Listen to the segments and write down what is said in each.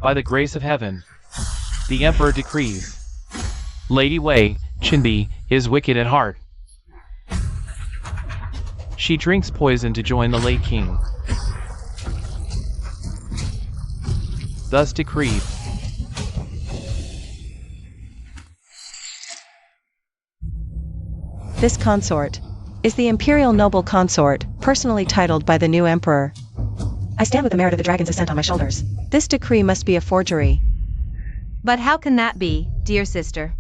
By the grace of heaven, the Emperor decrees. Lady Wei Chinbi is wicked at heart. She drinks poison to join the late king. Thus decreed. This consort is the imperial noble consort, personally titled by the new emperor. I stand with the merit of the dragon's ascent on my shoulders. This decree must be a forgery. But how can that be, dear sister?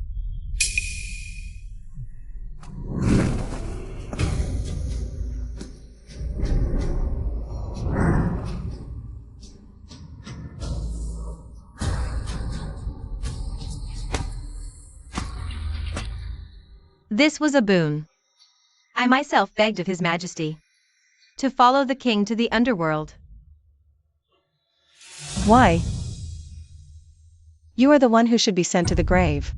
This was a boon. I myself begged of His Majesty to follow the king to the underworld. Why? You are the one who should be sent to the grave.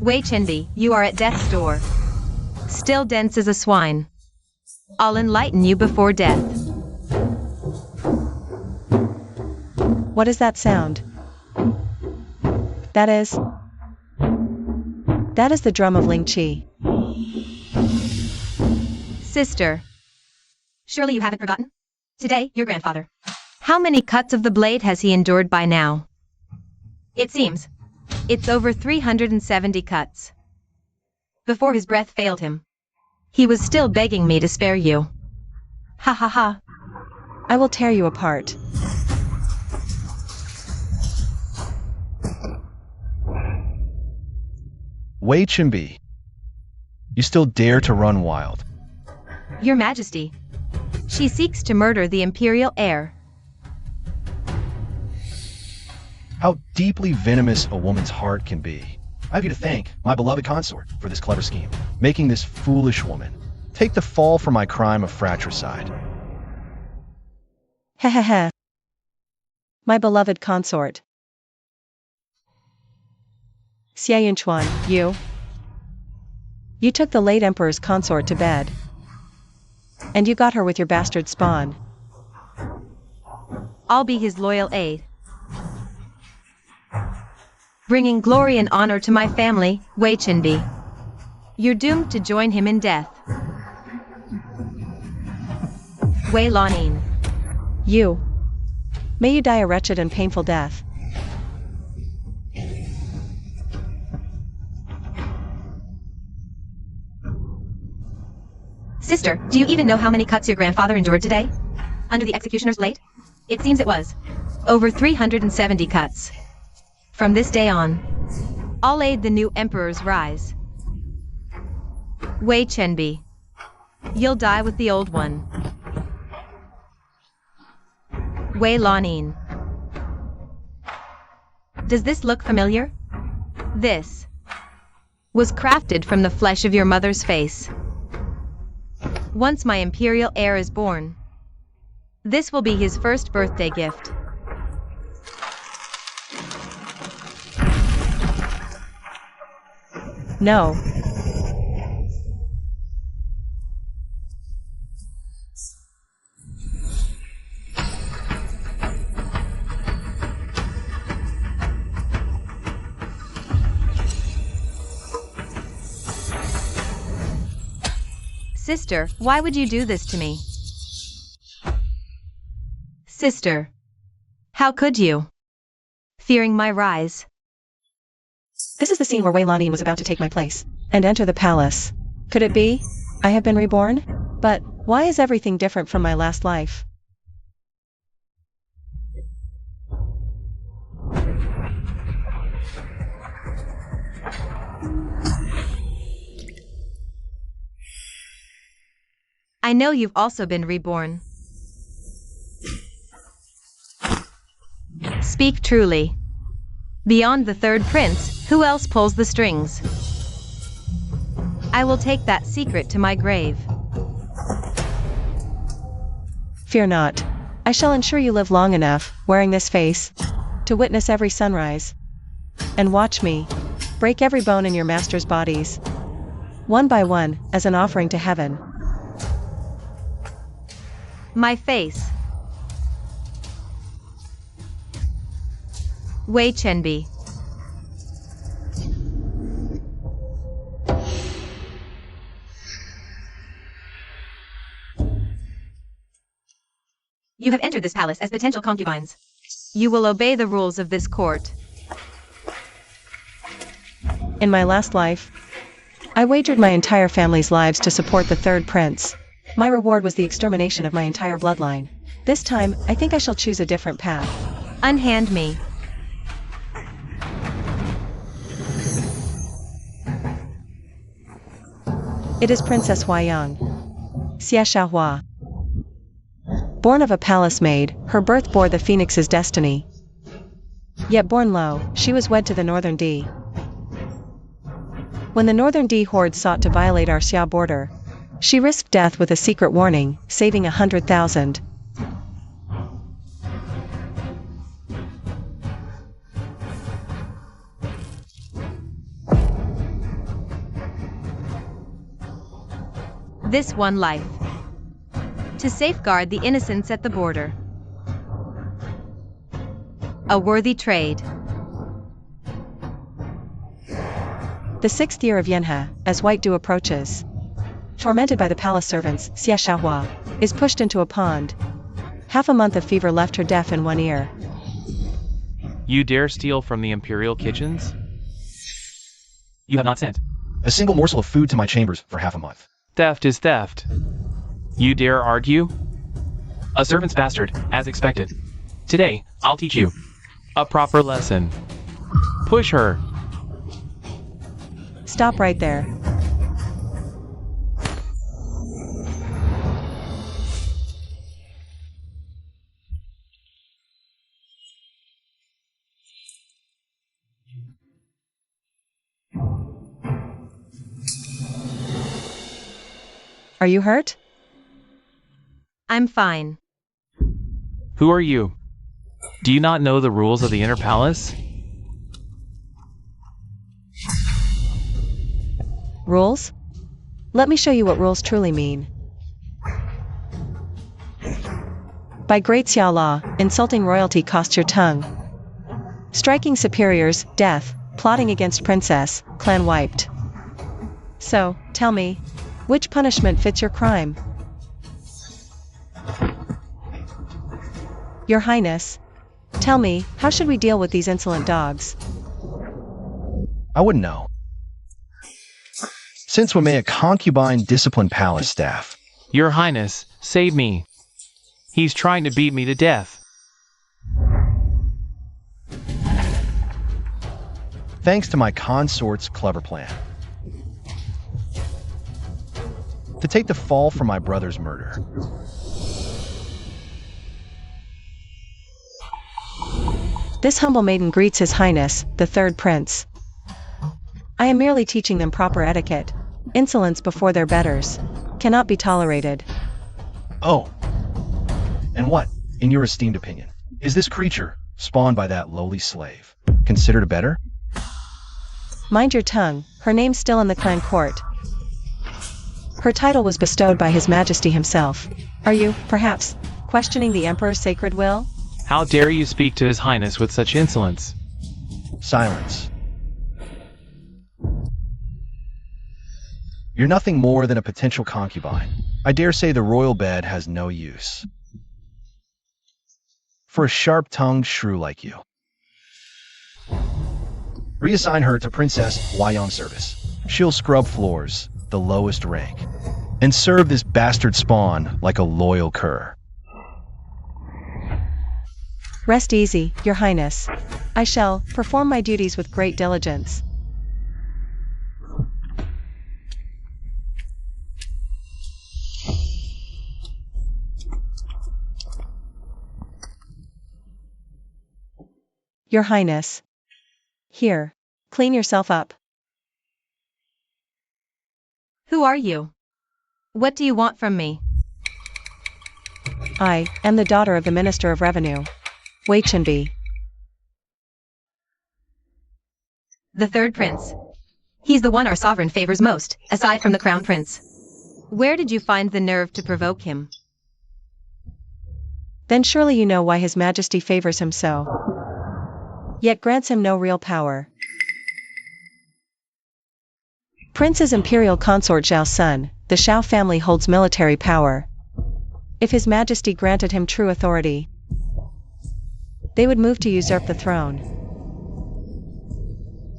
Wei Chenbi, you are at death's door. Still dense as a swine. I'll enlighten you before death. What is that sound? That is the drum of Ling Qi. Sister. Surely you haven't forgotten? Today, your grandfather. How many cuts of the blade has he endured by now? It seems it's over 370 cuts. Before his breath failed him, he was still begging me to spare you. Ha ha ha. I will tear you apart. Wei Chinbi, you still dare to run wild. Your Majesty, she seeks to murder the imperial heir. How deeply venomous a woman's heart can be. I have you to thank, my beloved consort, for this clever scheme, making this foolish woman take the fall for my crime of fratricide. Hehehe. My beloved consort. Xie Yunchuan, you took the late emperor's consort to bed. And you got her with your bastard spawn. I'll be his loyal aide, bringing glory and honor to my family, Wei Chinbi. You're doomed to join him in death. Wei Lanin. May you die a wretched and painful death. Sister, do you even know how many cuts your grandfather endured today? Under the executioner's blade? It seems it was over 370 cuts. From this day on, I'll aid the new emperor's rise. Wei Chenbi, you'll die with the old one. Wei Lanin. Does this look familiar? This was crafted from the flesh of your mother's face. Once my imperial heir is born, this will be his first birthday gift. No. Sister, why would you do this to me? Sister, how could you? Fearing my rise. This is the scene where Wei Lanin was about to take my place and enter the palace. Could it be? I have been reborn? But why is everything different from my last life? I know you've also been reborn. Speak truly. Beyond the third prince, who else pulls the strings? I will take that secret to my grave. Fear not. I shall ensure you live long enough, wearing this face, to witness every sunrise. And watch me break every bone in your master's bodies, one by one, as an offering to heaven. My face Wei Chenbi. You have entered this palace as potential concubines. You will obey the rules of this court. In my last life, I wagered my entire family's lives to support the third prince. My reward was the extermination of my entire bloodline. This time, I think I shall choose a different path. Unhand me. It is Princess Huayang. CSHWH. Born of a palace maid, her birth bore the phoenix's destiny. Yet born low, she was wed to the Northern D. When the Northern D horde sought to violate our Xia border, she risked death with a secret warning, saving 100,000. This one life. To safeguard the innocents at the border. A worthy trade. The 6th year of Yenhe, as White Dew approaches. Tormented by the palace servants, CSHWH is pushed into a pond. Half a month of fever left her deaf in one ear. You dare steal from the imperial kitchens? You have not sent A single morsel of food to my chambers for half a month. Theft is theft. You dare argue? A servant's bastard, as expected. Today, I'll teach you a proper lesson. Push her. Stop right there. Are you hurt? I'm fine. Who are you? Do you not know the rules of the inner palace? Rules? Let me show you what rules truly mean. By great Xia law, insulting royalty costs your tongue. Striking superiors, death. Plotting against princess, clan wiped. So, tell me, which punishment fits your crime? Your Highness, tell me, how should we deal with these insolent dogs? I wouldn't know. Since when may a concubine discipline palace staff? Your Highness, save me. He's trying to beat me to death. Thanks to my consort's clever plan. To take the fall for my brother's murder. This humble maiden greets His Highness, the third prince. I am merely teaching them proper etiquette. Insolence before their betters cannot be tolerated. Oh. And what, in your esteemed opinion, is this creature, spawned by that lowly slave, considered a better? Mind your tongue, her name's still in the clan court. Her title was bestowed by His Majesty himself. Are you, perhaps, questioning the Emperor's sacred will? How dare you speak to His Highness with such insolence? Silence. You're nothing more than a potential concubine. I dare say the royal bed has no use for a sharp-tongued shrew like you. Reassign her to Princess Huayang service. She'll scrub floors, the lowest rank, and serve this bastard spawn like a loyal cur. Rest easy, Your Highness. I shall perform my duties with great diligence. Your Highness. Here, clean yourself up. Who are you? What do you want from me? I am the daughter of the Minister of Revenue, Wei Chenbi. The third prince. He's the one our sovereign favors most, aside from the crown prince. Where did you find the nerve to provoke him? Then surely you know why His Majesty favors him so. yet grants him no real power. Prince's imperial consort Zhao's son, the Zhao family holds military power. If His Majesty granted him true authority, they would move to usurp the throne.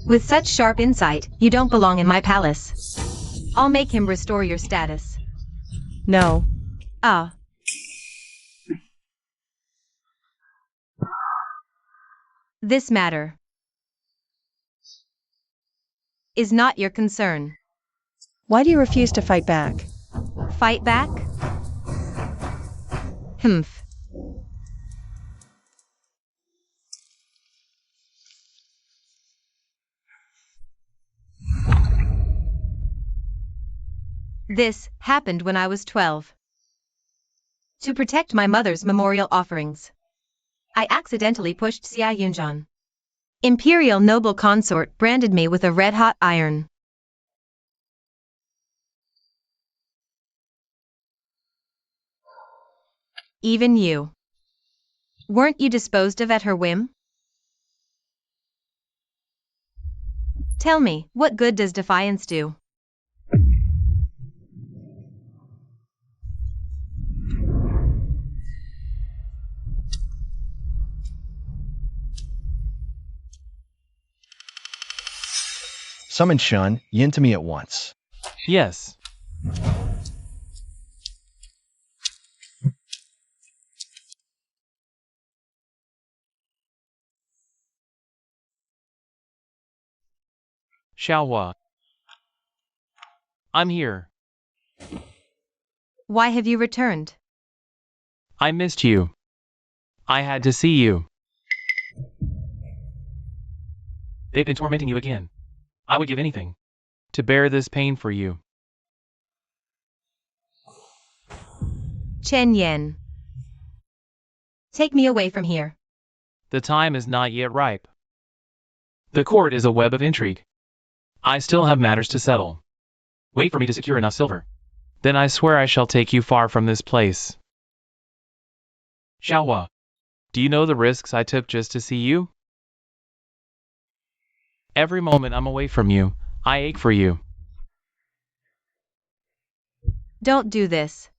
With such sharp insight, you don't belong in my palace. I'll make him restore your status. No. Ah. This matter is not your concern. Why do you refuse to fight back? Fight back? Humph. This happened when I was 12. To protect my mother's memorial offerings, I accidentally pushed CSHWHGZCGMSBHLJS. Imperial noble consort branded me with a red-hot iron. Even you. Weren't you disposed of at her whim? Tell me, what good does defiance do? Summon Shun, yin to me at once. Yes. Xiaohua. I'm here. Why have you returned? I missed you. I had to see you. They've been tormenting you again. I would give anything to bear this pain for you. Chen Yan. Take me away from here. The time is not yet ripe. The court is a web of intrigue. I still have matters to settle. Wait for me to secure enough silver. Then I swear I shall take you far from this place. Xiaohua, do you know the risks I took just to see you? Every moment I'm away from you, I ache for you. Don't do this.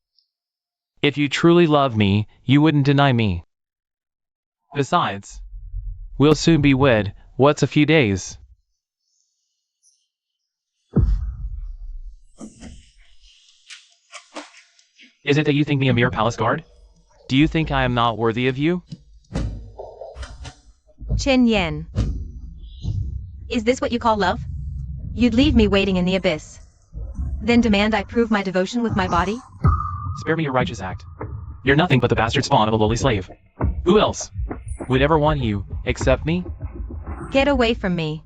If you truly love me, you wouldn't deny me. Besides, we'll soon be wed. What's a few days? Is it that you think me a mere palace guard? Do you think I am not worthy of you? Chen Yan. Is this what you call love? You'd leave me waiting in the abyss. Then demand I prove my devotion with my body? Spare me your righteous act. You're nothing but the bastard spawn of a lowly slave. Who else would ever want you, except me? Get away from me.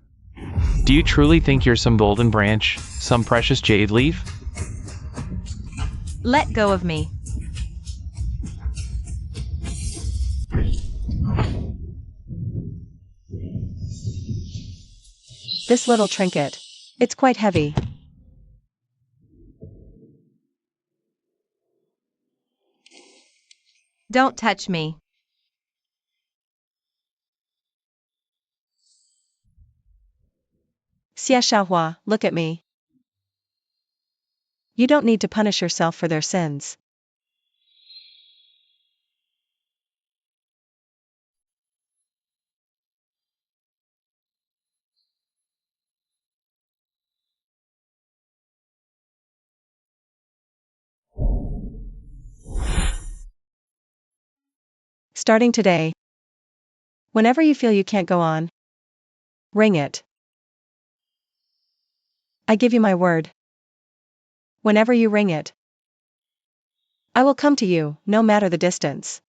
Do you truly think you're some golden branch, some precious jade leaf? Let go of me. This little trinket. It's quite heavy. Don't touch me. CSHWHGZCGMSBHLJS, look at me. You don't need to punish yourself for their sins. Starting today, whenever you feel you can't go on, ring it. I give you my word. Whenever you ring it, I will come to you, no matter the distance.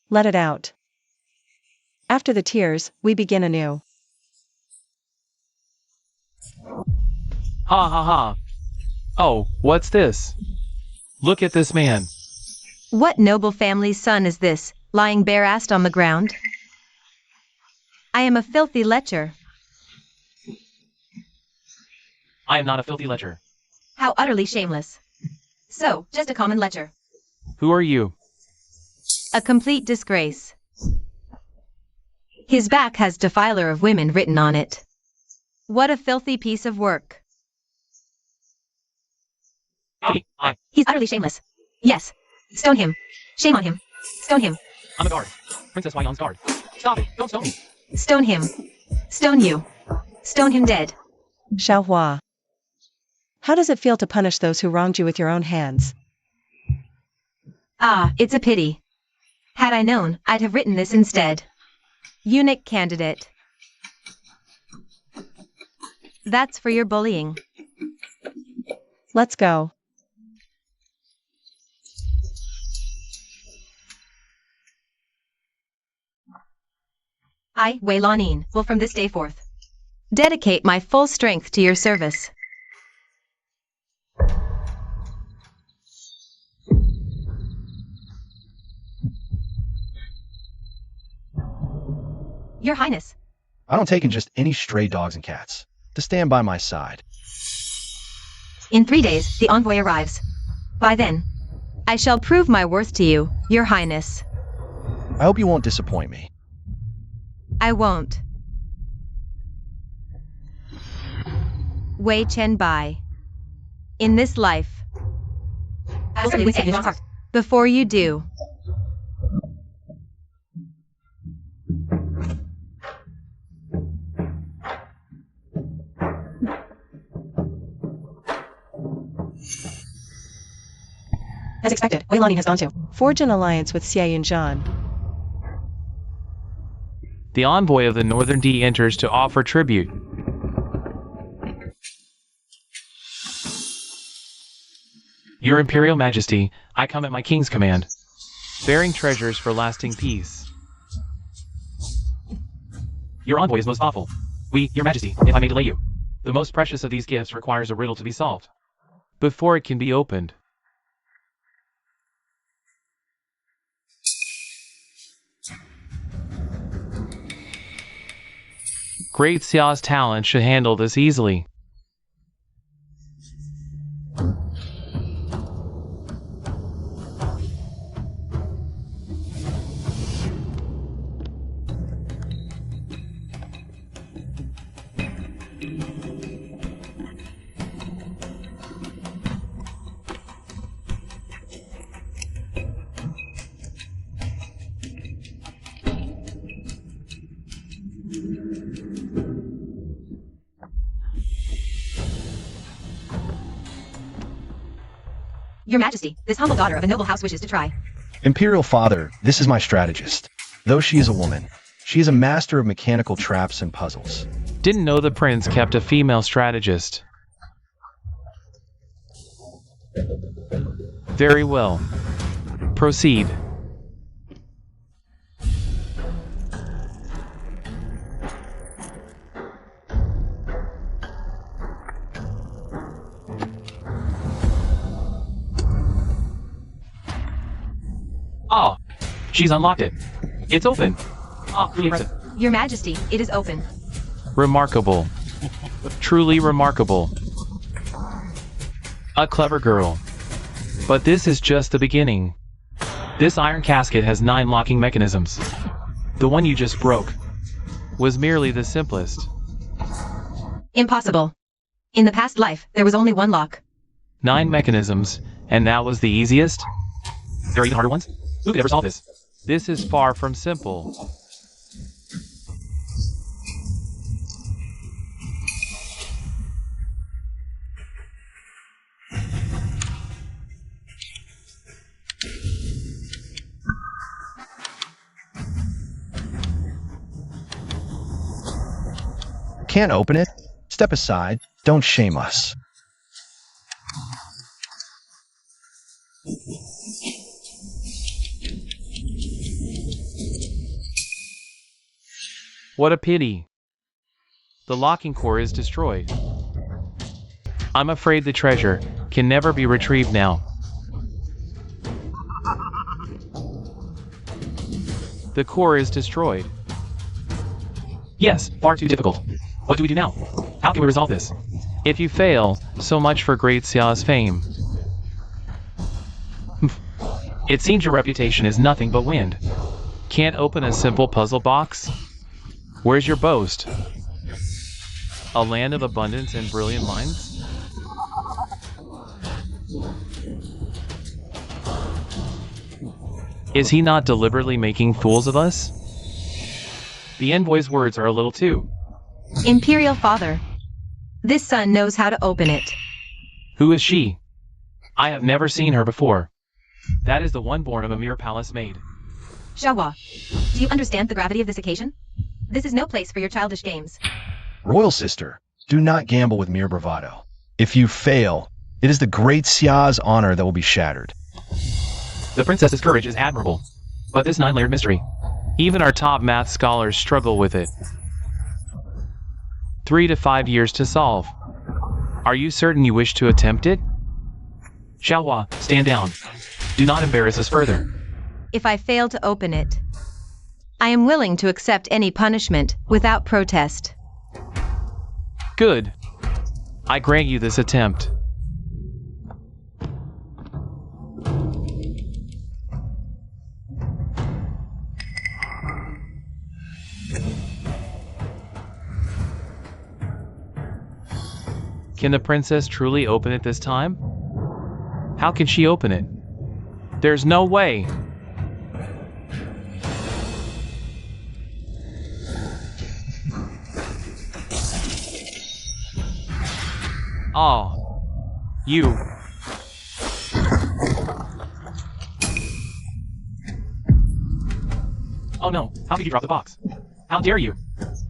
Let it out. After the tears, we begin anew. Ha ha ha. Oh, what's this? Look at this man. What noble family's son is this, lying bare-assed on the ground? I am a filthy lecher. I am not a filthy lecher. How utterly shameless. So, just a common lecher. Who are you? A complete disgrace. His back has defiler of women written on it. What a filthy piece of work. He's utterly shameless. Yes. Stone him. Shame on him. Stone him. I'm a guard. Princess Wyon's guard. Stop it. Don't stone me. Stone him. Stone you. Stone him dead. Xiaohua. How does it feel to punish those who wronged you with your own hands? Ah, it's a pity. Had I known, I'd have written this instead. Eunuch candidate. That's for your bullying. Let's go. I, Wei Lanin, will from this day forth dedicate my full strength to your service. Your Highness. I don't take in just any stray dogs and cats to stand by my side. In 3 days, the envoy arrives. By then, I shall prove my worth to you, Your Highness. I hope you won't disappoint me. I won't. Wei Chen Bai. In this life. Before you do. As expected, Wei Lanin has gone to forge an alliance with Xie Yunzhan. The envoy of the Northern D enters to offer tribute. Your Imperial Majesty, I come at my king's command, bearing treasures for lasting peace. Your envoy is most awful. Your Majesty, if I may delay you. The most precious of these gifts requires a riddle to be solved before it can be opened. Great Xia's talent should handle this easily. Your Majesty, this humble daughter of a noble house wishes to try. Imperial Father, this is my strategist. Though she is a woman, she is a master of mechanical traps and puzzles. Didn't know the prince kept a female strategist. Very well. Proceed. Ah, she's unlocked it. It's open. Ah, really impressive. Your Majesty, it is open. Remarkable. Truly remarkable. A clever girl. But this is just the beginning. This iron casket has 9 locking mechanisms. The one you just broke was merely the simplest. Impossible. In the past life, there was only one lock. 9 mechanisms, and that was the easiest? There are even harder ones? Who could ever solve this? This is far from simple. Can't open it? Step aside. Don't shame us. What a pity. The locking core is destroyed. I'm afraid the treasure can never be retrieved now. The core is destroyed. Yes, far too difficult. What do we do now? How can we resolve this? If you fail, so much for Great Xia's fame. It seems your reputation is nothing but wind. Can't open a simple puzzle box? Where's your boast? A land of abundance and brilliant minds? Is he not deliberately making fools of us? The envoy's words are a little too. Imperial Father. This son knows how to open it. Who is she? I have never seen her before. That is the one born of a mere palace maid. Xiaohua, do you understand the gravity of this occasion? This is no place for your childish games. Royal sister, do not gamble with mere bravado. If you fail, it is the great Xia's honor that will be shattered. The princess's courage is admirable, but this 9-layered mystery, even our top math scholars struggle with it. 3 to 5 years to solve. Are you certain you wish to attempt it? Xiaohua, stand down. Do not embarrass us further. If I fail to open it, I am willing to accept any punishment without protest. Good. I grant you this attempt. Can the princess truly open it this time? How can she open it? There's no way. Oh, you. Oh no, how could you drop the box? How dare you?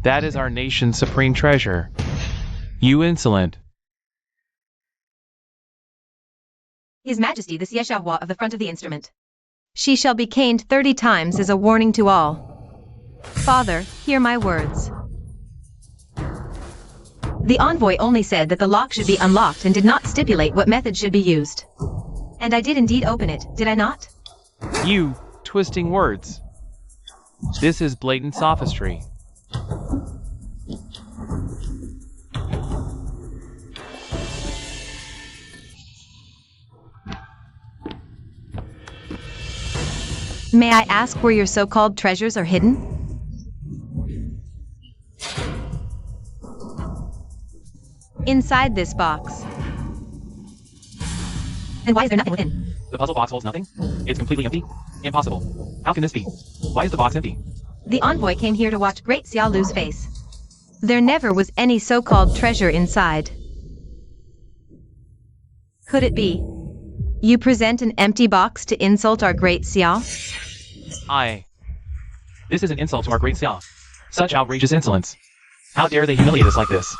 That is our nation's supreme treasure. You insolent. His Majesty the CSHWHGZCGMSBHLJS of the front of the instrument. She shall be caned 30 times as a warning to all. Father, hear my words. The envoy only said that the lock should be unlocked and did not stipulate what method should be used. And I did indeed open it, did I not? You, twisting words. This is blatant sophistry. May I ask where your so-called treasures are hidden? Inside this box. And why is there nothing within? The puzzle box holds nothing? It's completely empty? Impossible. How can this be? Why is the box empty? The envoy came here to watch Great Xia lose face. There never was any so-called treasure inside. Could it be? You present an empty box to insult our Great Xia? This is an insult to our Great Xia. Such outrageous insolence. How dare they humiliate us like this?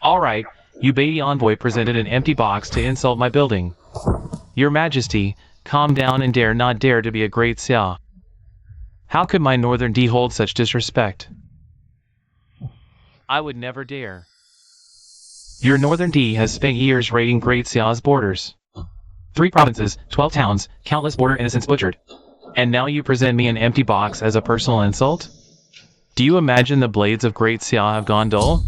Alright, you baby envoy presented an empty box to insult my building. Your Majesty, calm down and dare not dare to be a Great Xia. How could my Northern D hold such disrespect? I would never dare. Your Northern D has spent years raiding Great Xia's borders. 3 provinces, 12 towns, countless border innocents butchered. And now you present me an empty box as a personal insult? Do you imagine the blades of Great Xia have gone dull?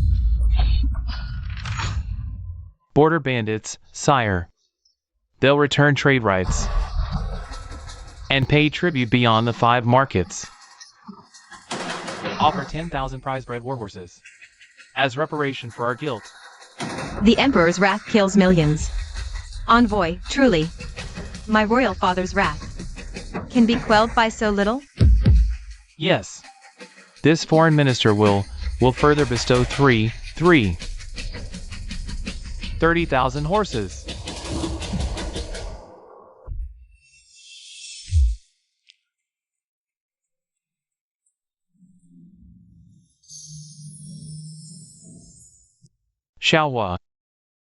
Border bandits, sire. They'll return trade rights and pay tribute beyond the 5 markets. Offer 10,000 prize-bred warhorses as reparation for our guilt. The Emperor's wrath kills millions. Envoy, truly, my royal father's wrath can be quelled by so little? Yes. This foreign minister will further bestow 30,000 horses. Xiaohua,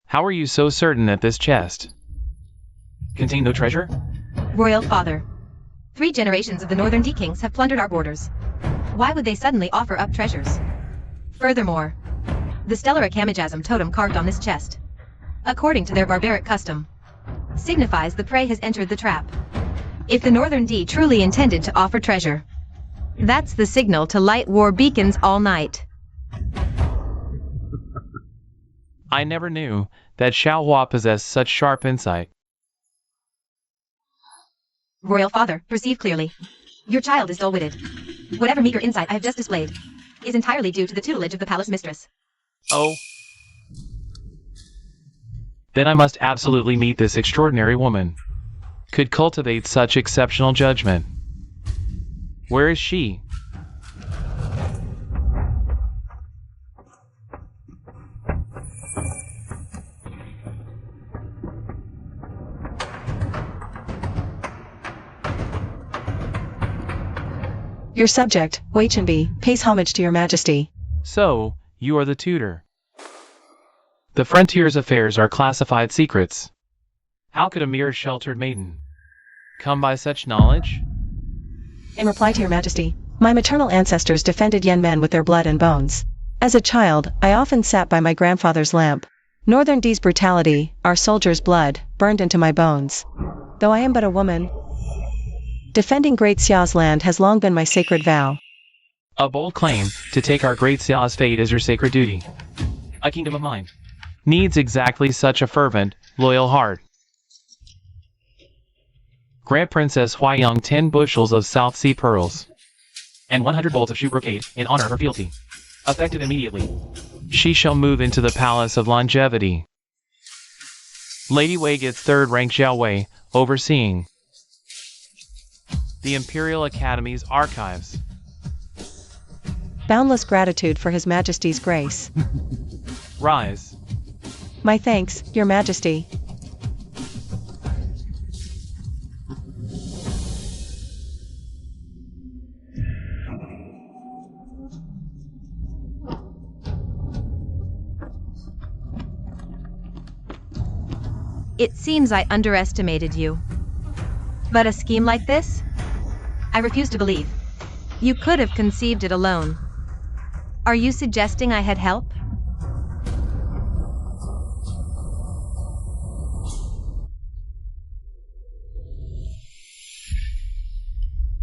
how are you so certain that this chest contained no treasure? Royal father, 3 generations of the Northern D kings have plundered our borders. Why would they suddenly offer up treasures? Furthermore, the stellar Akamajasm totem carved on this chest, according to their barbaric custom, signifies the prey has entered the trap. If the Northern D truly intended to offer treasure, That's the signal to light war beacons all night. I never knew that CSHWHGZCGMSBHLJS possessed such sharp insight. Royal Father, perceive clearly. Your child is dull-witted. Whatever meager insight I have just displayed is entirely due to the tutelage of the palace mistress. Oh. Then I must absolutely meet this extraordinary woman. Could cultivate such exceptional judgment. Where is she? Your subject, HWHGZCGMSBHLJS, pays homage to your majesty. So, you are the tutor. The frontier's affairs are classified secrets. How could a mere sheltered maiden come by such knowledge? In reply to your majesty, my maternal ancestors defended Yen men with their blood and bones. As a child, I often sat by my grandfather's lamp. Northern D's brutality, our soldiers' blood, burned into my bones. Though I am but a woman, defending Great Xia's land has long been my sacred vow. A bold claim to take our Great Xia's fate as your sacred duty. A kingdom of mine needs exactly such a fervent, loyal heart. Grant Princess Huaiyang 10 bushels of South Sea pearls and 100 bolts of shoe brocade in honor of her fealty. Effective immediately. She shall move into the Palace of Longevity. Lady Wei gets 3rd rank Xiao Wei, overseeing the Imperial Academy's archives. Boundless gratitude for His Majesty's grace. Rise. My thanks, your majesty. It seems I underestimated you. But a scheme like this? I refuse to believe. You could have conceived it alone. Are you suggesting I had help?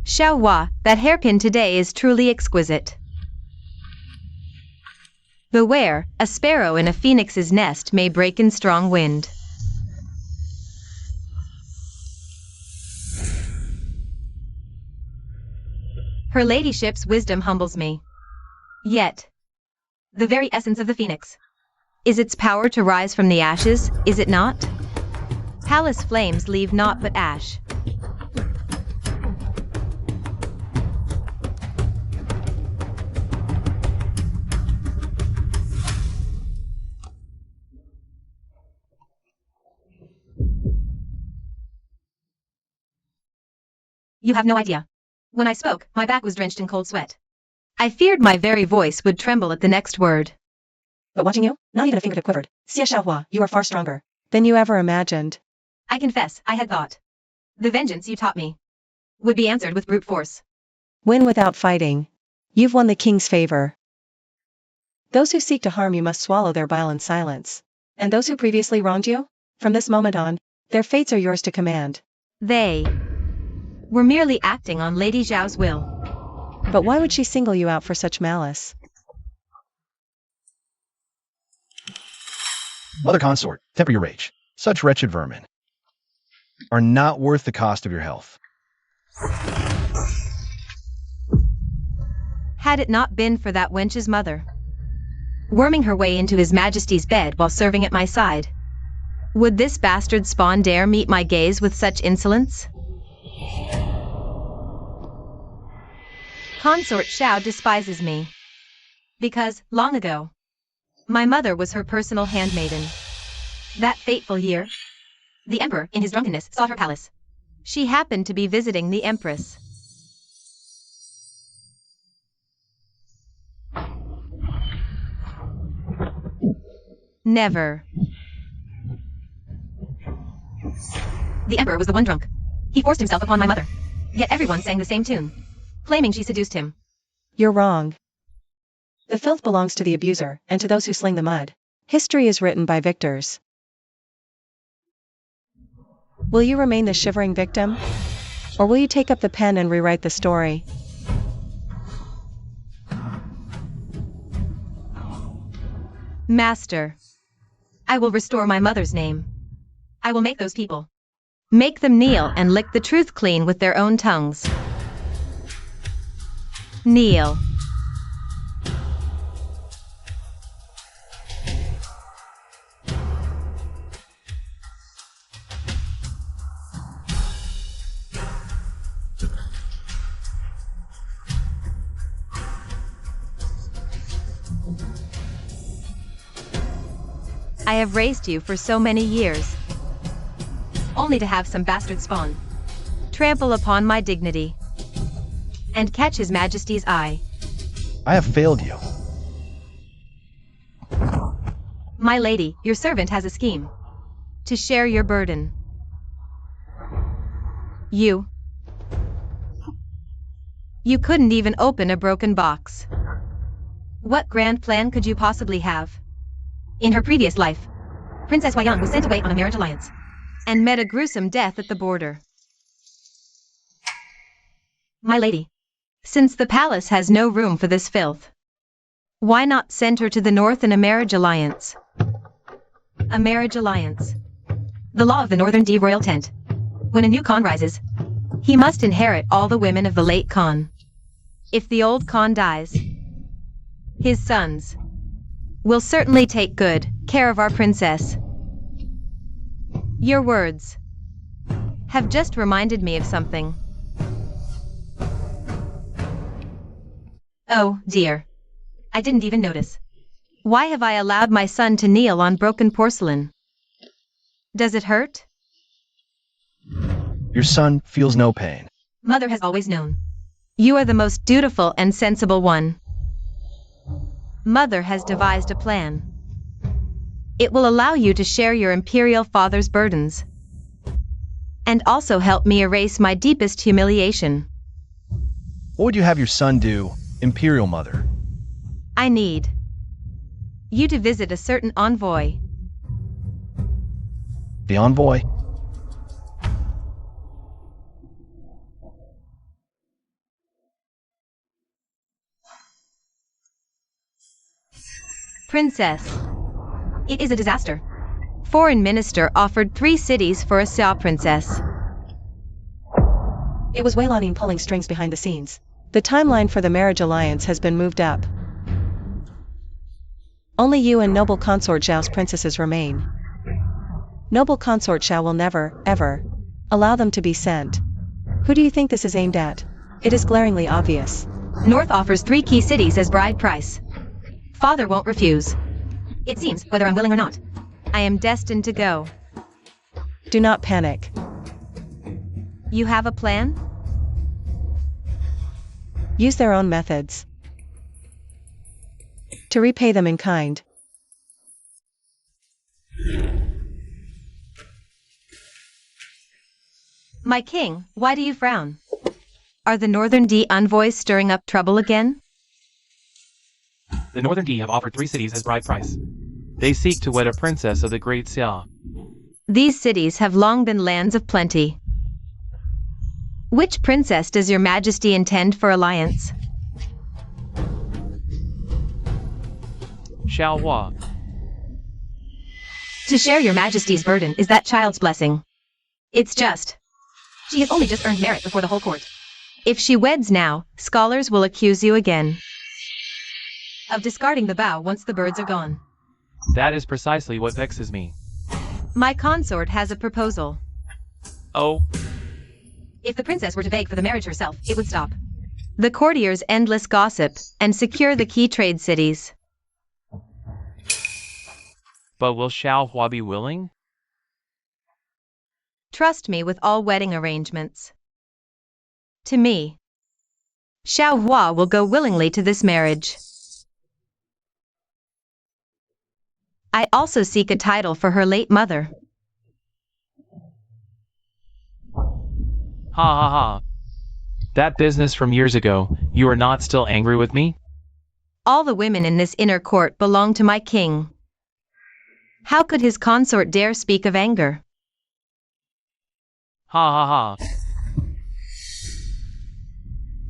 CSHWHGZCGMSBHLJS, that hairpin today is truly exquisite. Beware, a sparrow in a phoenix's nest may break in strong wind. Her ladyship's wisdom humbles me. Yet, the very essence of the phoenix is its power to rise from the ashes, is it not? Palace flames leave naught but ash. You have no idea. When I spoke, my back was drenched in cold sweat. I feared my very voice would tremble at the next word. But watching you, not even a fingertip quivered. CSHWHGZCGMSBHLJS, you are far stronger than you ever imagined. I confess, I had thought the vengeance you taught me would be answered with brute force. Win without fighting. You've won the king's favor. Those who seek to harm you must swallow their bile in silence. And those who previously wronged you? From this moment on, their fates are yours to command. They were merely acting on Lady Zhao's will. But why would she single you out for such malice? Mother consort, temper your rage. Such wretched vermin are not worth the cost of your health. Had it not been for that wench's mother worming her way into His Majesty's bed while serving at my side, would this bastard spawn dare meet my gaze with such insolence? Consort Xiao despises me because, long ago, my mother was her personal handmaiden. That fateful year, the emperor, in his drunkenness, sought her palace. She happened to be visiting the empress. Never. The emperor was the one drunk. He forced himself upon my mother. Yet everyone sang the same tune, claiming she seduced him. You're wrong. The filth belongs to the abuser, and to those who sling the mud. History is written by victors. Will you remain the shivering victim? Or will you take up the pen and rewrite the story? Master, I will restore my mother's name. I will make those people. Make them kneel and lick the truth clean with their own tongues. Kneel. I have raised you for so many years, only to have some bastard spawn trample upon my dignity and catch His Majesty's eye. I have failed you. My lady, your servant has a scheme to share your burden. You couldn't even open a broken box. What grand plan could you possibly have? In her previous life, Princess Huayang was sent away on a marriage alliance and met a gruesome death at the border. My lady, since the palace has no room for this filth, why not send her to the north in a marriage alliance? A marriage alliance. The law of the Northern D royal tent. When a new Khan rises, he must inherit all the women of the late Khan. If the old Khan dies, his sons will certainly take good care of our princess. Your words have just reminded me of something. Oh, dear. I didn't even notice. Why have I allowed my son to kneel on broken porcelain? Does it hurt? Your son feels no pain. Mother has always known. You are the most dutiful and sensible one. Mother has devised a plan. It will allow you to share your imperial father's burdens, and also help me erase my deepest humiliation. What would you have your son do, Imperial Mother? I need you to visit a certain envoy. The envoy? Princess, it is a disaster. Foreign Minister offered 3 cities for a Xia princess. It was Wei pulling strings behind the scenes. The timeline for the marriage alliance has been moved up. Only you and noble consort Zhao's princesses remain. Noble consort Zhao will never, ever, allow them to be sent. Who do you think this is aimed at? It is glaringly obvious. North offers 3 key cities as bride price. Father won't refuse. It seems, whether I'm willing or not, I am destined to go. Do not panic. You have a plan? Use their own methods to repay them in kind. My king, why do you frown? Are the Northern D envoys stirring up trouble again? The Northern D have offered 3 cities as bride price. They seek to wed a princess of the Great Xia. These cities have long been lands of plenty. Which princess does your majesty intend for alliance? Xiaohua. To share your majesty's burden is that child's blessing. It's just. She has only just earned merit before the whole court. If she weds now, scholars will accuse you again of discarding the bow once the birds are gone. That is precisely what vexes me. My consort has a proposal. Oh? If the princess were to beg for the marriage herself, it would stop the courtiers' endless gossip and secure the key trade cities. But will Xiaohua be willing? Trust me with all wedding arrangements. To me, Xiaohua will go willingly to this marriage. I also seek a title for her late mother. Ha ha ha. That business from years ago, you are not still angry with me? All the women in this inner court belong to my king. How could his consort dare speak of anger? Ha ha ha.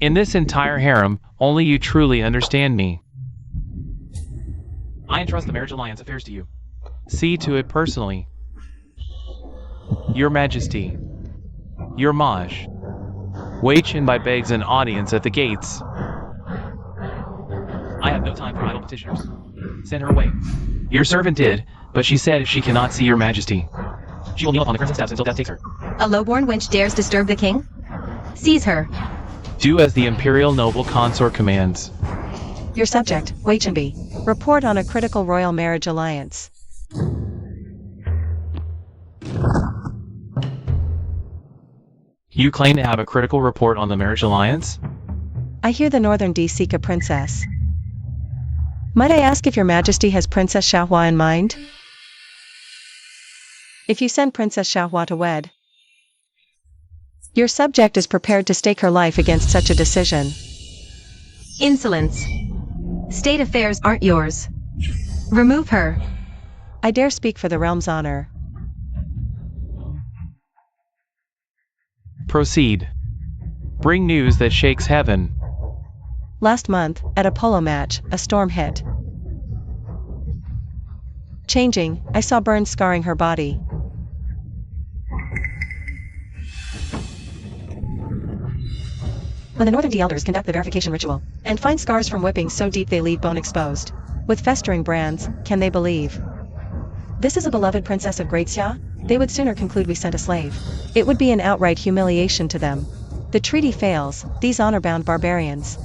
In this entire harem, only you truly understand me. I entrust the marriage alliance affairs to you. See to it personally. Your Majesty. Your Maj. Wei Chenbai begs an audience at the gates. I have no time for idle petitioners. Send her away. Your servant did, but she said she cannot see your Majesty. She will kneel upon the crimson steps until death takes her. A lowborn wench dares disturb the king? Seize her. Do as the imperial noble consort commands. Your subject, Wei Chenbai. Report on a critical royal marriage alliance. You claim to have a critical report on the marriage alliance? I hear the northern D seek a princess. Might I ask if your Majesty has Princess Xiaohua in mind? If you send Princess Xiaohua to wed, your subject is prepared to stake her life against such a decision. Insolence. State affairs aren't yours. Remove her. I dare speak for the realm's honor. Proceed. Bring news that shakes heaven. Last month, at a polo match, a storm hit. Changing, I saw burns scarring her body. When the Northern D elders conduct the verification ritual, and find scars from whipping so deep they leave bone exposed, with festering brands, can they believe? This is a beloved princess of Great Xia? They would sooner conclude we sent a slave. It would be an outright humiliation to them. The treaty fails, these honor-bound barbarians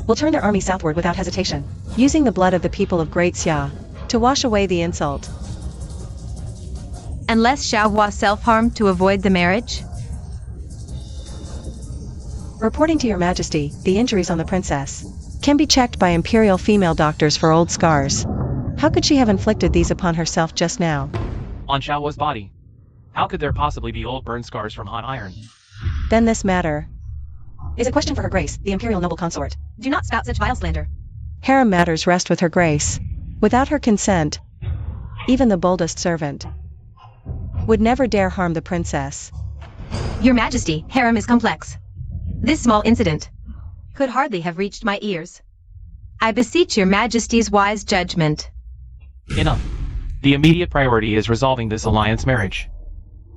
will turn their army southward without hesitation, using the blood of the people of Great Xia to wash away the insult. Unless Xiaohua self-harmed to avoid the marriage? Reporting to your Majesty, the injuries on the princess can be checked by imperial female doctors for old scars. How could she have inflicted these upon herself just now? On Xiaohua's body. How could there possibly be old burn scars from hot iron? Then this matter is a question for her grace, the imperial noble consort. Do not spout such vile slander. Harem matters rest with her grace. Without her consent, even the boldest servant would never dare harm the princess. Your Majesty, harem is complex. This small incident could hardly have reached my ears. I beseech your Majesty's wise judgment. Enough. The immediate priority is resolving this alliance marriage.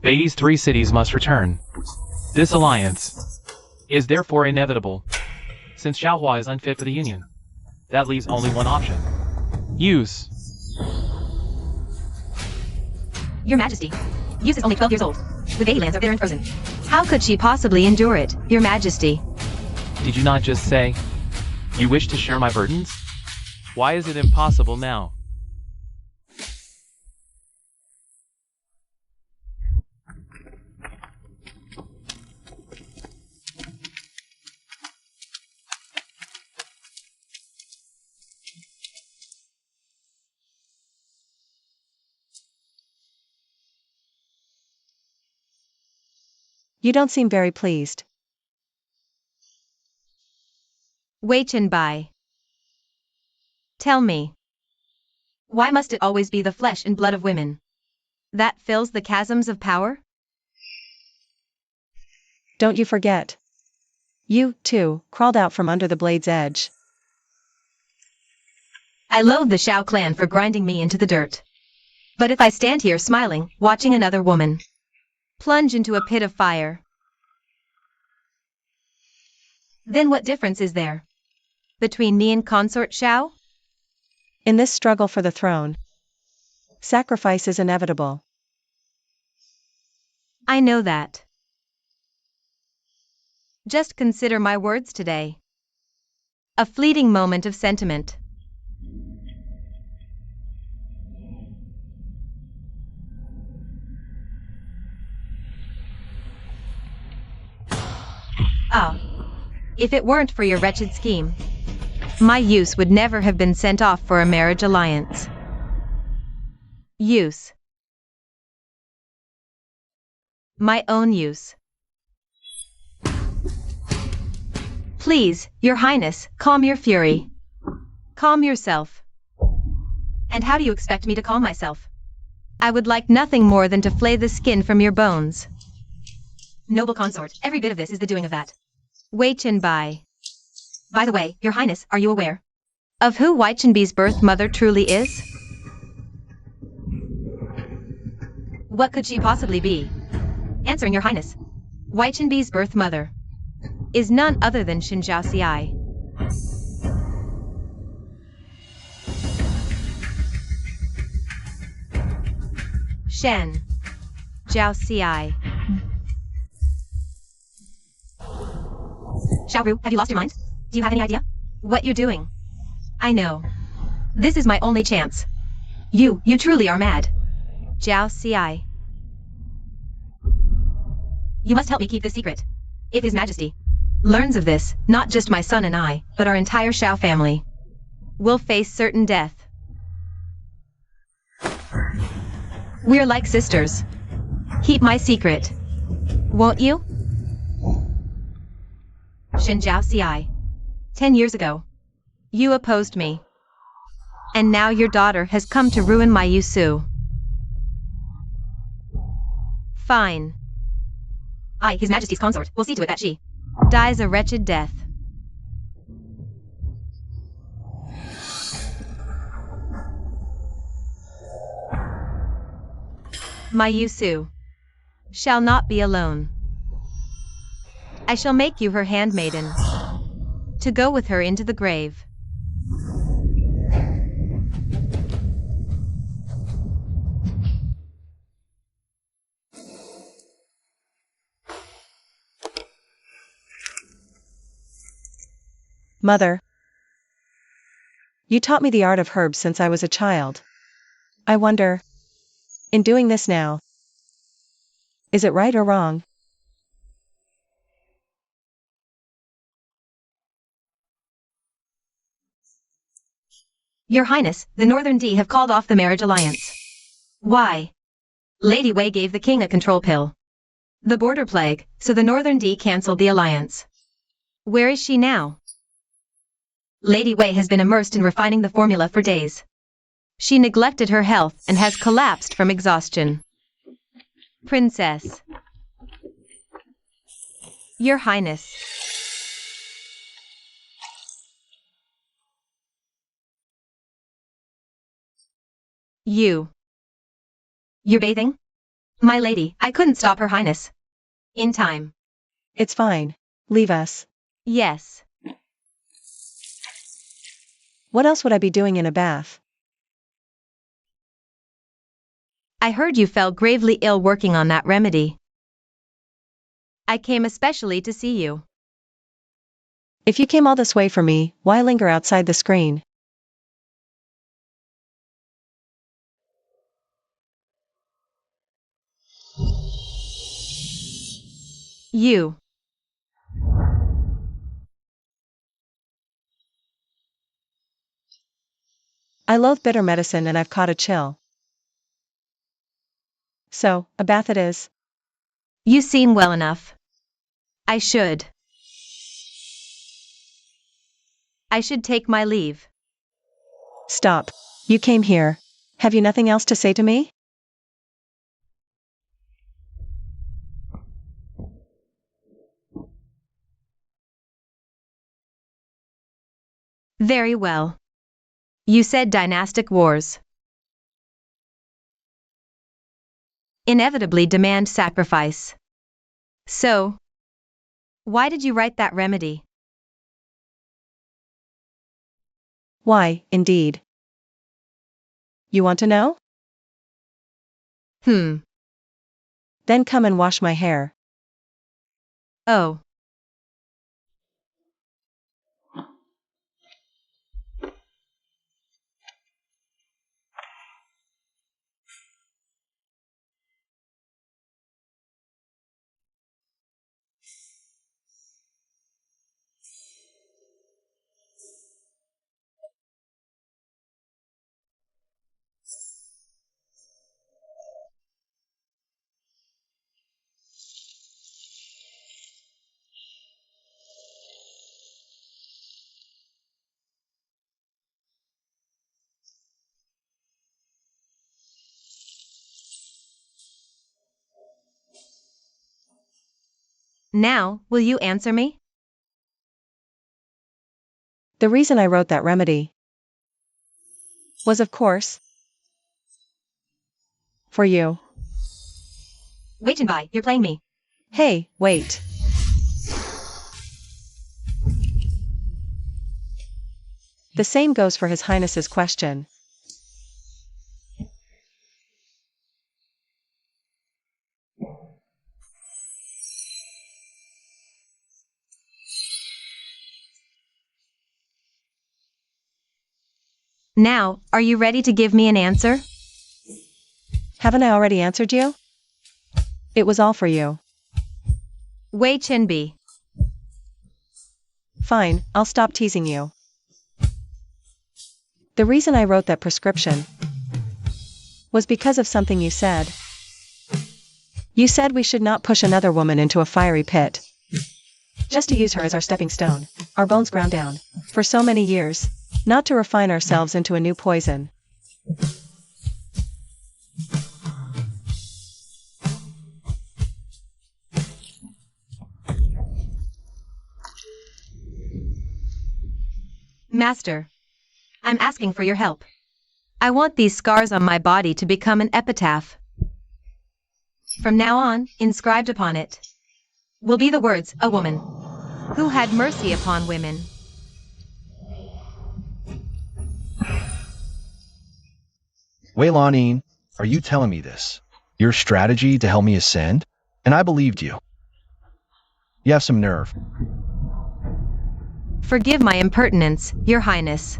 Bei's 3 cities must return. This alliance is therefore inevitable. Since Xiaohua is unfit for the union, that leaves only one option. Use. Your Majesty, Use is only 12 years old. The Bei lands are bitter and frozen. How could she possibly endure it, Your Majesty? Did you not just say, you wish to share my burdens? Why is it impossible now? You don't seem very pleased. Wei Chenbai. Tell me. Why must it always be the flesh and blood of women that fills the chasms of power? Don't you forget. You, too, crawled out from under the blade's edge. I loathe the Shao clan for grinding me into the dirt. But if I stand here smiling, watching another woman plunge into a pit of fire, then what difference is there between me and consort Shao? In this struggle for the throne, sacrifice is inevitable. I know that. Just consider my words today. A fleeting moment of sentiment. Ah, if it weren't for your wretched scheme, my use would never have been sent off for a marriage alliance. Use. My own use. Please, Your Highness, calm your fury. Calm yourself. And how do you expect me to calm myself? I would like nothing more than to flay the skin from your bones. Noble consort, every bit of this is the doing of that Wei Chenbai. By the way, Your Highness, are you aware Of who Weichenby's birth mother truly is? What could she possibly be? Answering, Your Highness. Weichenby's birth mother is none other than CSHWHGZCGMSBHLJS. Shen. Jiao Ci. Xiaoru, have you lost your mind? Do you have any idea what you're doing? I know. This is my only chance. You truly are mad. Jiao Ci. You must help me keep this secret. If His Majesty learns of this, not just my son and I, but our entire Xiao family will face certain death. We're like sisters. Keep my secret, won't you? Shenjiao Ci. 10 years ago, you opposed me. And now your daughter has come to ruin my Yusu. Fine. I, His Majesty's consort, will see to it that she dies a wretched death. My Yusu shall not be alone. I shall make you her handmaiden, to go with her into the grave. Mother, you taught me the art of herbs since I was a child. I wonder, in doing this now, is it right or wrong? Your Highness, the Northern D have called off the marriage alliance. Why? Lady Wei gave the king a control pill, the border plague, so the Northern D cancelled the alliance. Where is she now? Lady Wei has been immersed in refining the formula for days. She neglected her health and has collapsed from exhaustion. Princess. Your Highness. You're bathing? My lady, I couldn't stop Her Highness. In time. It's fine. Leave us. Yes. What else would I be doing in a bath? I heard you fell gravely ill working on that remedy. I came especially to see you. If you came all this way for me, why linger outside the screen? I loathe bitter medicine and I've caught a chill. So, a bath it is. You seem well enough. I should take my leave. Stop. You came here. Have you nothing else to say to me? Very well. You said dynastic wars inevitably demand sacrifice. So, why did you write that remedy? Why, indeed. You want to know? Then come and wash my hair. Oh. Now, will you answer me? The reason I wrote that remedy was of course for you. Wait and buy, you're playing me. Hey, wait. The same goes for His Highness's question. Now, are you ready to give me an answer? Haven't I already answered you? It was all for you. Wei Chenbi. Fine, I'll stop teasing you. The reason I wrote that prescription was because of something you said. You said we should not push another woman into a fiery pit. Just to use her as our stepping stone, our bones ground down, for so many years, not to refine ourselves into a new poison. Master, I'm asking for your help. I want these scars on my body to become an epitaph. From now on, inscribed upon it will be the words, a woman who had mercy upon women. Wei Lanine, are you telling me this? Your strategy to help me ascend? And I believed you. You have some nerve. Forgive my impertinence, Your Highness.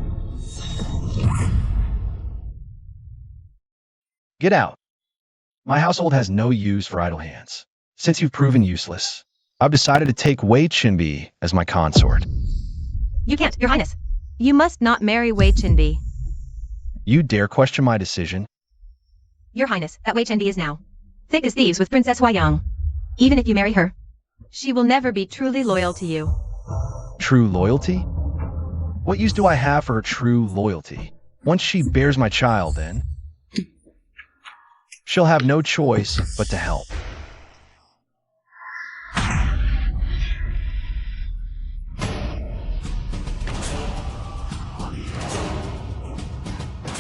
Get out. My household has no use for idle hands. Since you've proven useless, I've decided to take Wei Chenbi as my consort. You can't, Your Highness. You must not marry Wei Chenbi. You dare question my decision? Your Highness, that Wei Chenbi is now thick as thieves with Princess Huayang. Even if you marry her, she will never be truly loyal to you. True loyalty? What use do I have for her true loyalty? Once she bears my child, then she'll have no choice but to help.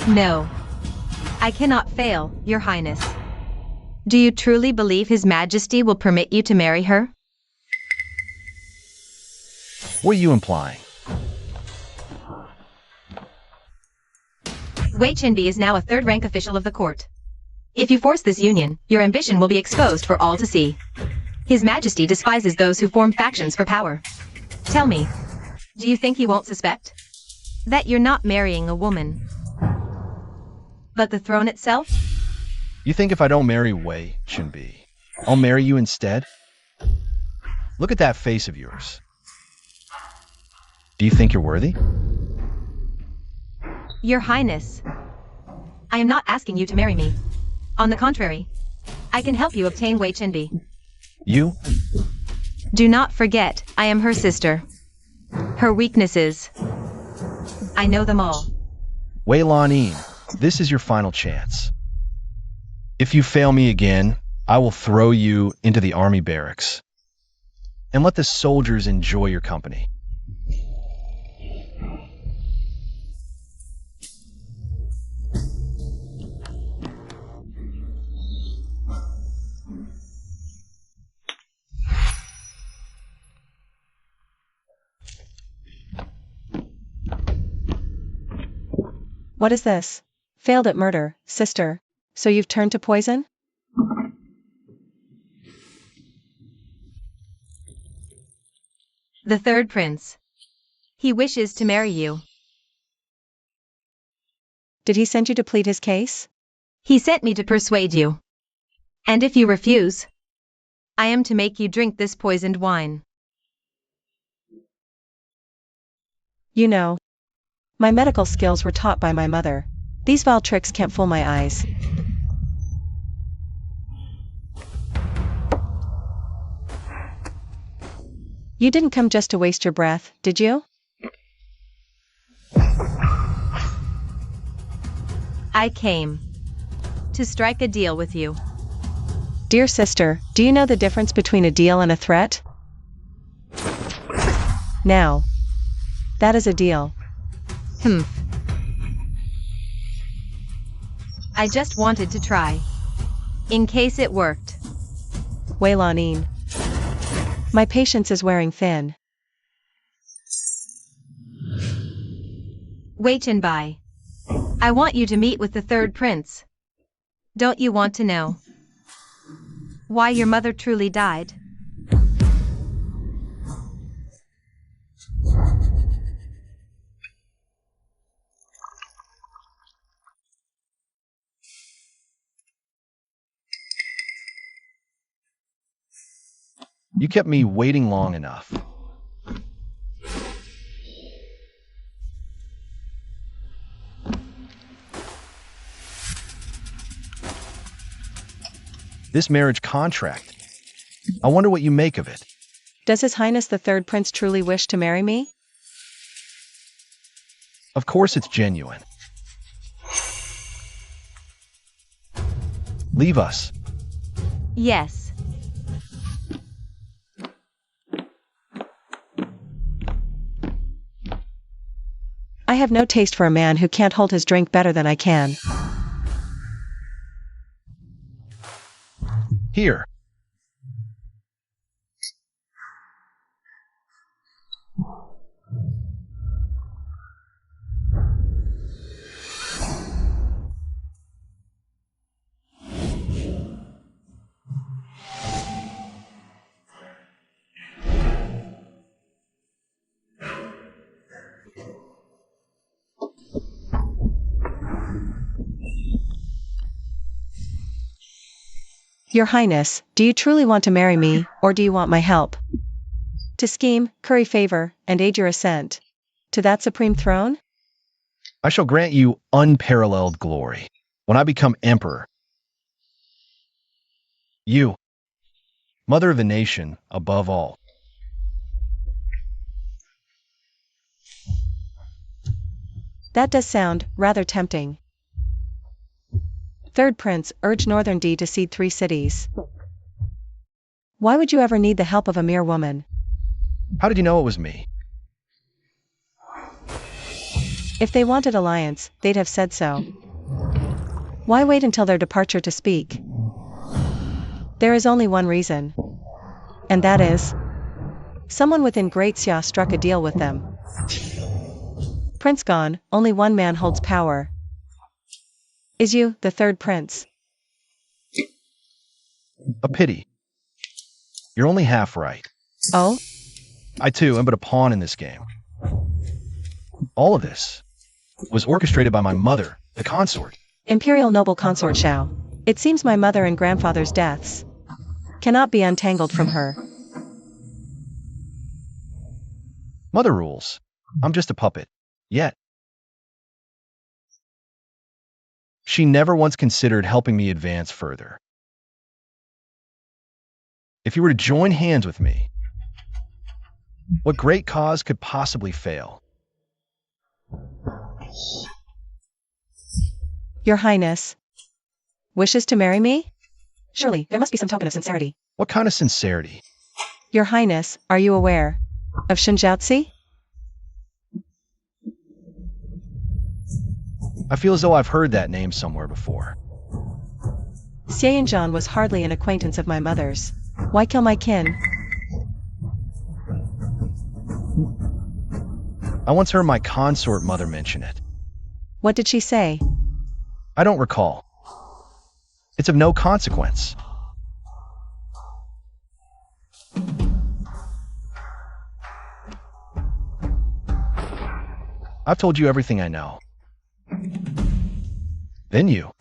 No. I cannot fail, Your Highness. Do you truly believe His Majesty will permit you to marry her? What are you implying? Wei Chenbi is now a third-rank official of the court. If you force this union, your ambition will be exposed for all to see. His Majesty despises those who form factions for power. Tell me, do you think he won't suspect that you're not marrying a woman, but the throne itself? You think if I don't marry Wei Chenbi, I'll marry you instead? Look at that face of yours. Do you think you're worthy? Your Highness, I am not asking you to marry me. On the contrary, I can help you obtain Wei Chenbi. You? Do not forget, I am her sister. Her weaknesses, I know them all. Wei Lanine, this is your final chance. If you fail me again, I will throw you into the army barracks and let the soldiers enjoy your company. What is this? Failed at murder, sister. So you've turned to poison? The third prince. He wishes to marry you. Did he send you to plead his case? He sent me to persuade you. And if you refuse, I am to make you drink this poisoned wine. You know, my medical skills were taught by my mother. These vile tricks can't fool my eyes. You didn't come just to waste your breath, did you? I came to strike a deal with you. Dear sister, do you know the difference between a deal and a threat? Now, that is a deal. I just wanted to try. In case it worked. Waylanin. My patience is wearing thin. Wait and buy. I want you to meet with the third prince. Don't you want to know why your mother truly died? You kept me waiting long enough. This marriage contract. I wonder what you make of it. Does His Highness the Third Prince truly wish to marry me? Of course it's genuine. Leave us. Yes. I have no taste for a man who can't hold his drink better than I can. Here. Your Highness, do you truly want to marry me, or do you want my help? To scheme, curry favor, and aid your ascent to that supreme throne? I shall grant you unparalleled glory when I become emperor. You, mother of the nation, above all. That does sound rather tempting. Third Prince urged Northern D to cede 3 cities. Why would you ever need the help of a mere woman? How did you know it was me? If they wanted alliance, they'd have said so. Why wait until their departure to speak? There is only one reason. And that is, someone within Great Xia struck a deal with them. Prince gone, only one man holds power. Is you, the third prince? A pity. You're only half right. Oh? I too am but a pawn in this game. All of this was orchestrated by my mother, the consort. Imperial noble consort Xiao. It seems my mother and grandfather's deaths cannot be untangled from her. Mother rules. I'm just a puppet. Yet. She never once considered helping me advance further. If you were to join hands with me, what great cause could possibly fail? Your Highness wishes to marry me? Surely, there must be some token of sincerity. What kind of sincerity? Your Highness, are you aware of Shenjiaozi? I feel as though I've heard that name somewhere before. Xianzhan was hardly an acquaintance of my mother's. Why kill my kin? I once heard my consort mother mention it. What did she say? I don't recall. It's of no consequence. I've told you everything I know. Then you.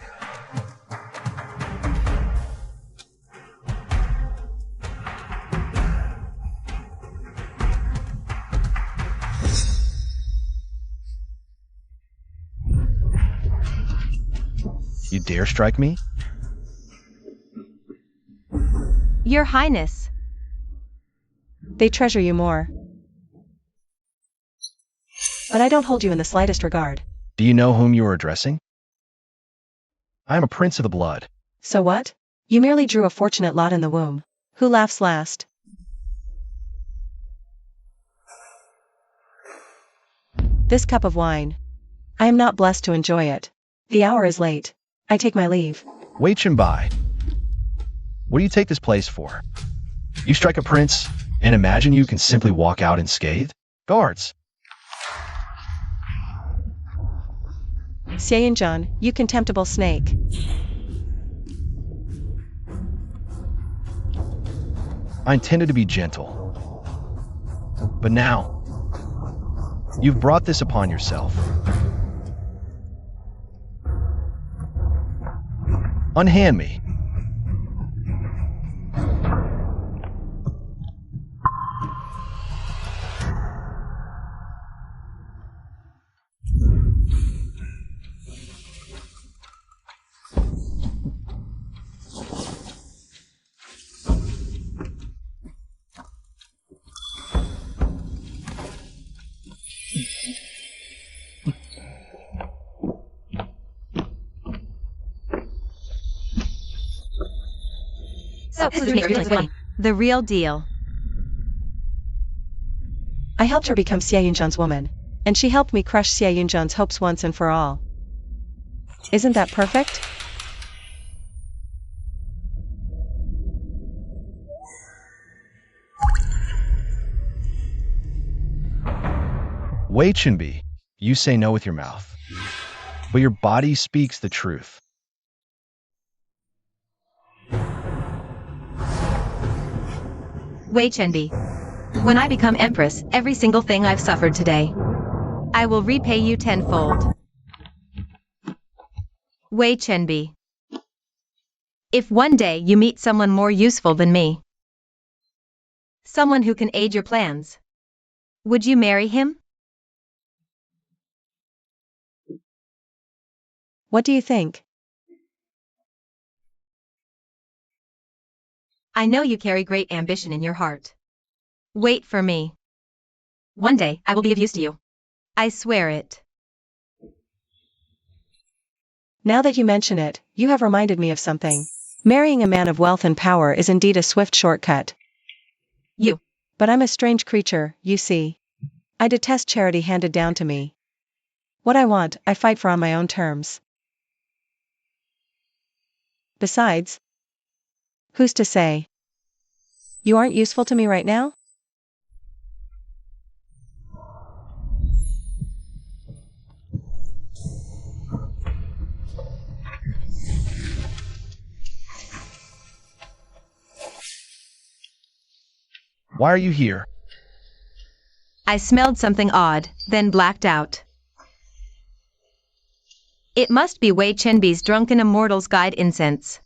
You dare strike me? Your Highness. They treasure you more. But I don't hold you in the slightest regard. Do you know whom you are addressing? I am a prince of the blood. So what? You merely drew a fortunate lot in the womb. Who laughs last? This cup of wine. I am not blessed to enjoy it. The hour is late. I take my leave. Wei Chenbai, what do you take this place for? You strike a prince and imagine you can simply walk out unscathed? Guards! Xianyunzhan, you contemptible snake. I intended to be gentle. But now, you've brought this upon yourself. Unhand me. The real deal. I helped her become Xianyunzhan's woman, and she helped me crush Xianyunzhan's hopes once and for all. Isn't that perfect? Wei Chenbi, you say no with your mouth, but your body speaks the truth. Wei Chenbi. When I become empress, every single thing I've suffered today, I will repay you tenfold. Wei Chenbi. If one day you meet someone more useful than me, someone who can aid your plans, would you marry him? What do you think? I know you carry great ambition in your heart. Wait for me. One day, I will be of use to you. I swear it. Now that you mention it, you have reminded me of something. Marrying a man of wealth and power is indeed a swift shortcut. But I'm a strange creature, you see. I detest charity handed down to me. What I want, I fight for on my own terms. Besides, who's to say? You aren't useful to me right now? Why are you here? I smelled something odd, then blacked out. It must be Wei Chenbi's drunken immortal's guide incense.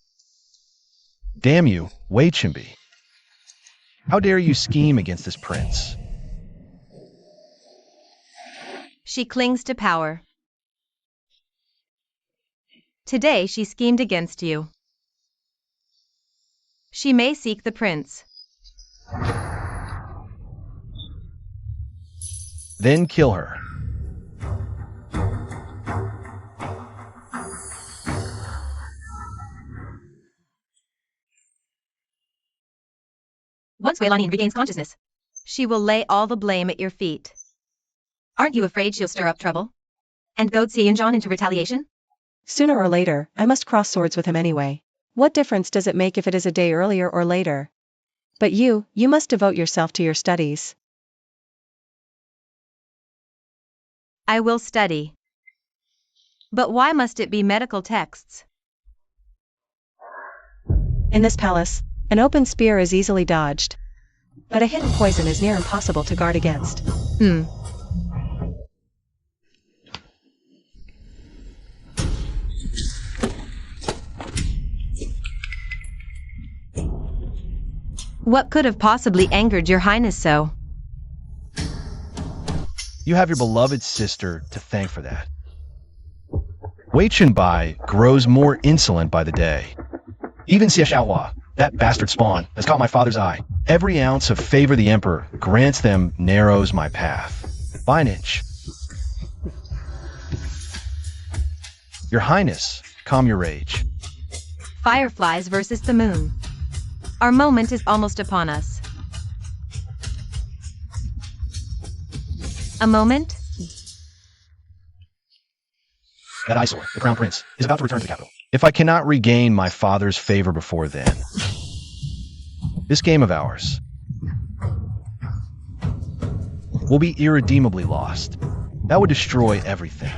Damn you, Wei Chenbi. How dare you scheme against this prince? She clings to power. Today she schemed against you. She may seek the prince. Then kill her. Once Wei Lanyin regains consciousness, she will lay all the blame at your feet. Aren't you afraid she'll stir up trouble? And goad Xianyunzhan into retaliation? Sooner or later, I must cross swords with him anyway. What difference does it make if it is a day earlier or later? But you must devote yourself to your studies. I will study. But why must it be medical texts? In this palace, an open spear is easily dodged. But a hidden poison is near impossible to guard against. What could have possibly angered your highness so? You have your beloved sister to thank for that. Wei Chenbai grows more insolent by the day. Even CSHWHGZCGMSBHLJS, that bastard spawn, has caught my father's eye. Every ounce of favor the emperor grants them narrows my path. By an inch. Your highness, calm your rage. Fireflies versus the moon. Our moment is almost upon us. A moment? That eyesore, the crown prince, is about to return to the capital. If I cannot regain my father's favor before then, this game of ours will be irredeemably lost. That would destroy everything.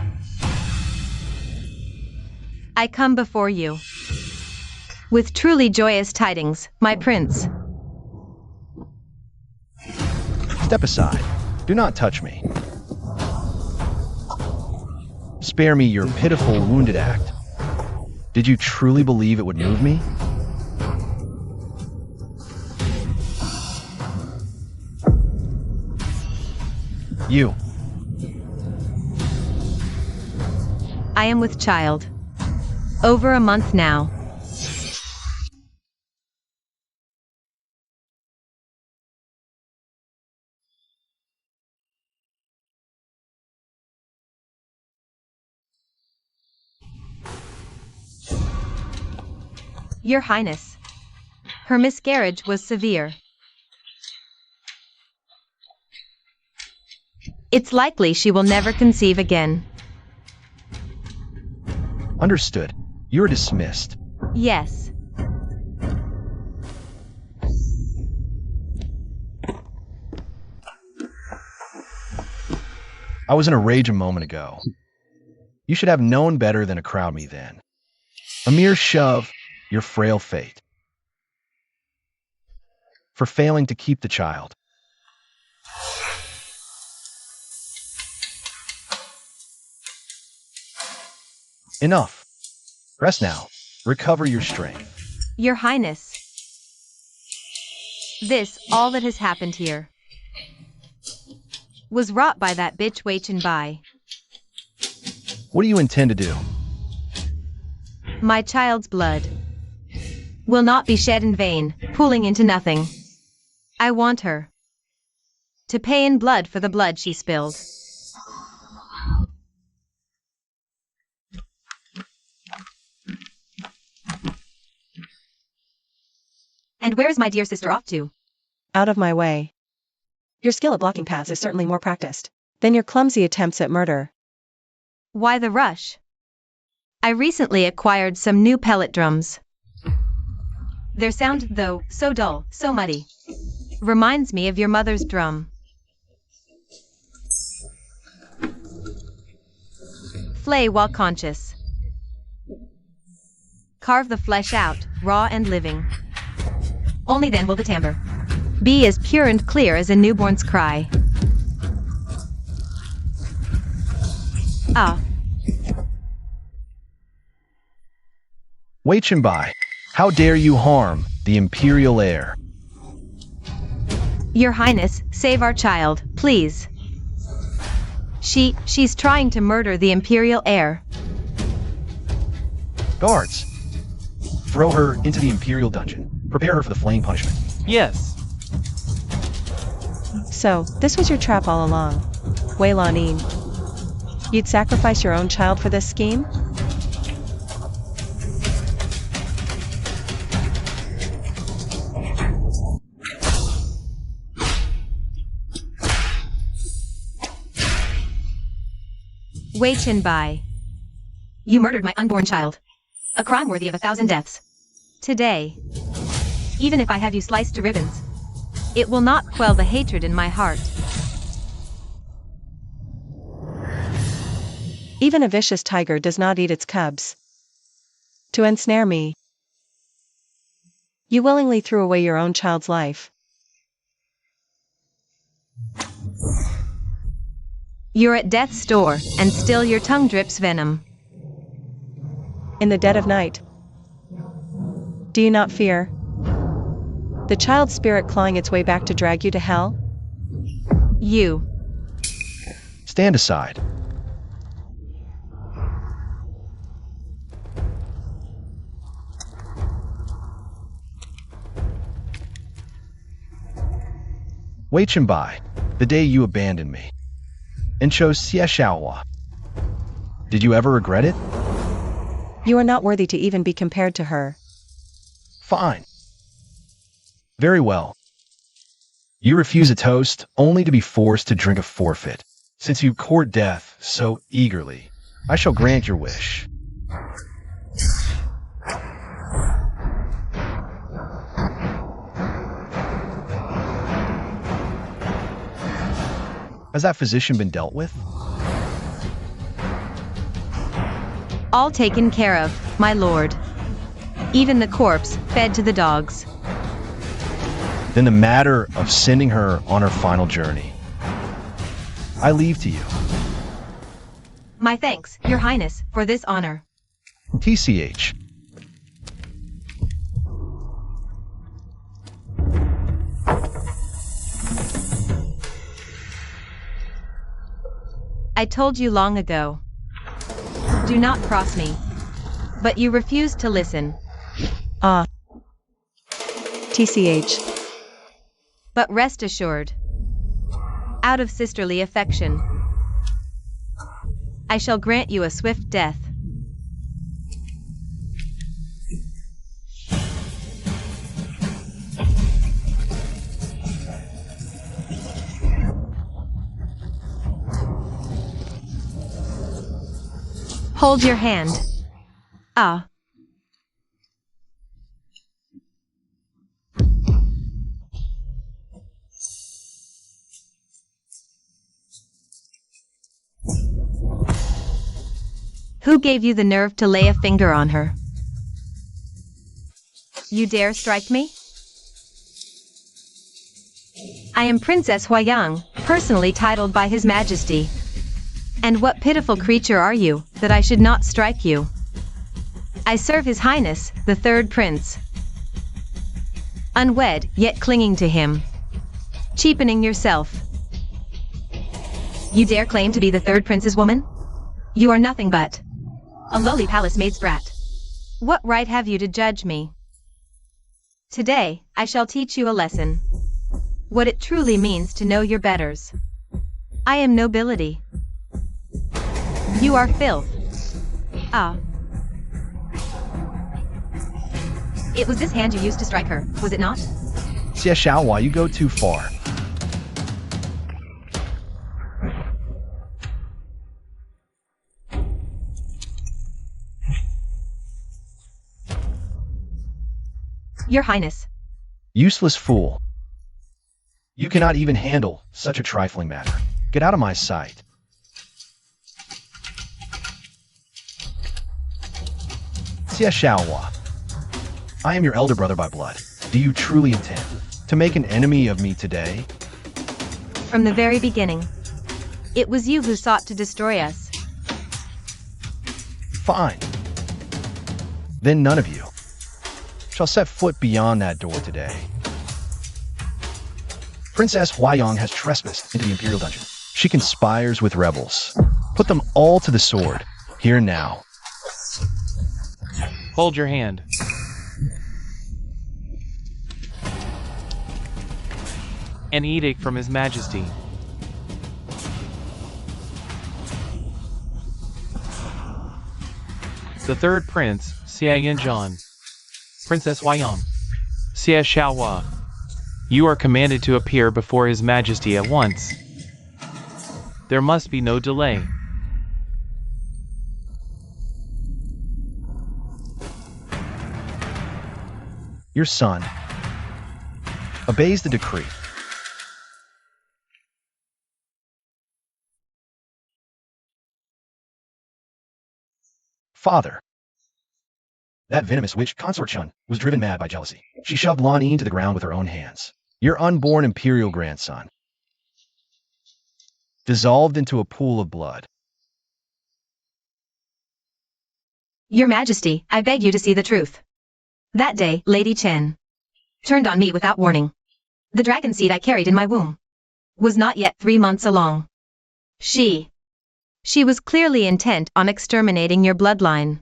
I come before you with truly joyous tidings, my prince. Step aside. Do not touch me. Spare me your pitiful, wounded act. Did you truly believe it would move me? You. I am with child. Over a month now. Your Highness, her miscarriage was severe. It's likely she will never conceive again. Understood. You are dismissed. Yes. I was in a rage a moment ago. You should have known better than to crowd me then. A mere shove, your frail fate. For failing to keep the child. Enough. Rest now. Recover your strength. Your Highness, this, all that has happened here, was wrought by that bitch Wei Bai. What do you intend to do? My child's blood will not be shed in vain, pooling into nothing. I want her to pay in blood for the blood she spilled. And where is my dear sister off to? Out of my way. Your skill at blocking paths is certainly more practiced than your clumsy attempts at murder. Why the rush? I recently acquired some new pellet drums. Their sound, though, so dull, so muddy, reminds me of your mother's drum. Flay while conscious. Carve the flesh out, raw and living. Only then will the timbre be as pure and clear as a newborn's cry. Ah. Wei Bai, how dare you harm the imperial heir? Your Highness, save our child, please. She's trying to murder the imperial heir. Guards, throw her into the imperial dungeon. Prepare her for the flame punishment. Yes. So, this was your trap all along. Wei Lanin. You'd sacrifice your own child for this scheme? Wei Bai. You murdered my unborn child. A crime worthy of 1,000 deaths. Today, even if I have you sliced to ribbons, it will not quell the hatred in my heart. Even a vicious tiger does not eat its cubs. To ensnare me, you willingly threw away your own child's life. You're at death's door, and still your tongue drips venom. In the dead of night. Do you not fear the child's spirit clawing its way back to drag you to hell? You. Stand aside. Wei Bai, the day you abandoned me and chose CSHWHGZCGMSBHLJS. Did you ever regret it? You are not worthy to even be compared to her. Fine. Very well. You refuse a toast only to be forced to drink a forfeit. Since you court death so eagerly, I shall grant your wish. Has that physician been dealt with? All taken care of, my lord. Even the corpse fed to the dogs. Then the matter of sending her on her final journey, I leave to you. My thanks, your highness, for this honor. TCH. I told you long ago. Do not cross me. But you refused to listen. TCH. But rest assured. Out of sisterly affection, I shall grant you a swift death. Hold your hand. Ah. Who gave you the nerve to lay a finger on her? You dare strike me? I am Princess Huayang, personally titled by His Majesty. And what pitiful creature are you, that I should not strike you? I serve His Highness, the third prince. Unwed, yet clinging to him. Cheapening yourself. You dare claim to be the third prince's woman? You are nothing but a lowly palace maid's brat. What right have you to judge me? Today, I shall teach you a lesson. What it truly means to know your betters. I am nobility. You are filth. Ah. It was this hand you used to strike her, was it not? CSHWHGZCGMSBHLJS, you go too far. Your Highness. Useless fool. You cannot even handle such a trifling matter. Get out of my sight. CSHWHGZCGMSBHLJS, I am your elder brother by blood. Do you truly intend to make an enemy of me today? From the very beginning, it was you who sought to destroy us. Fine. Then none of you shall set foot beyond that door today. Princess Huayang has trespassed into the Imperial Dungeon. She conspires with rebels. Put them all to the sword, here and now. Hold your hand. An edict from His Majesty. The third prince, Xiaoyan Zhan. Princess Huayang. CSHWHGZCGMSBHLJS. You are commanded to appear before His Majesty at once. There must be no delay. Your son obeys the decree. Father. That venomous witch, Consort Chun, was driven mad by jealousy. She shoved Lan Yin to the ground with her own hands. Your unborn imperial grandson dissolved into a pool of blood. Your Majesty, I beg you to see the truth. That day, Lady Chen turned on me without warning. The dragon seed I carried in my womb was not yet 3 months along. She was clearly intent on exterminating your bloodline.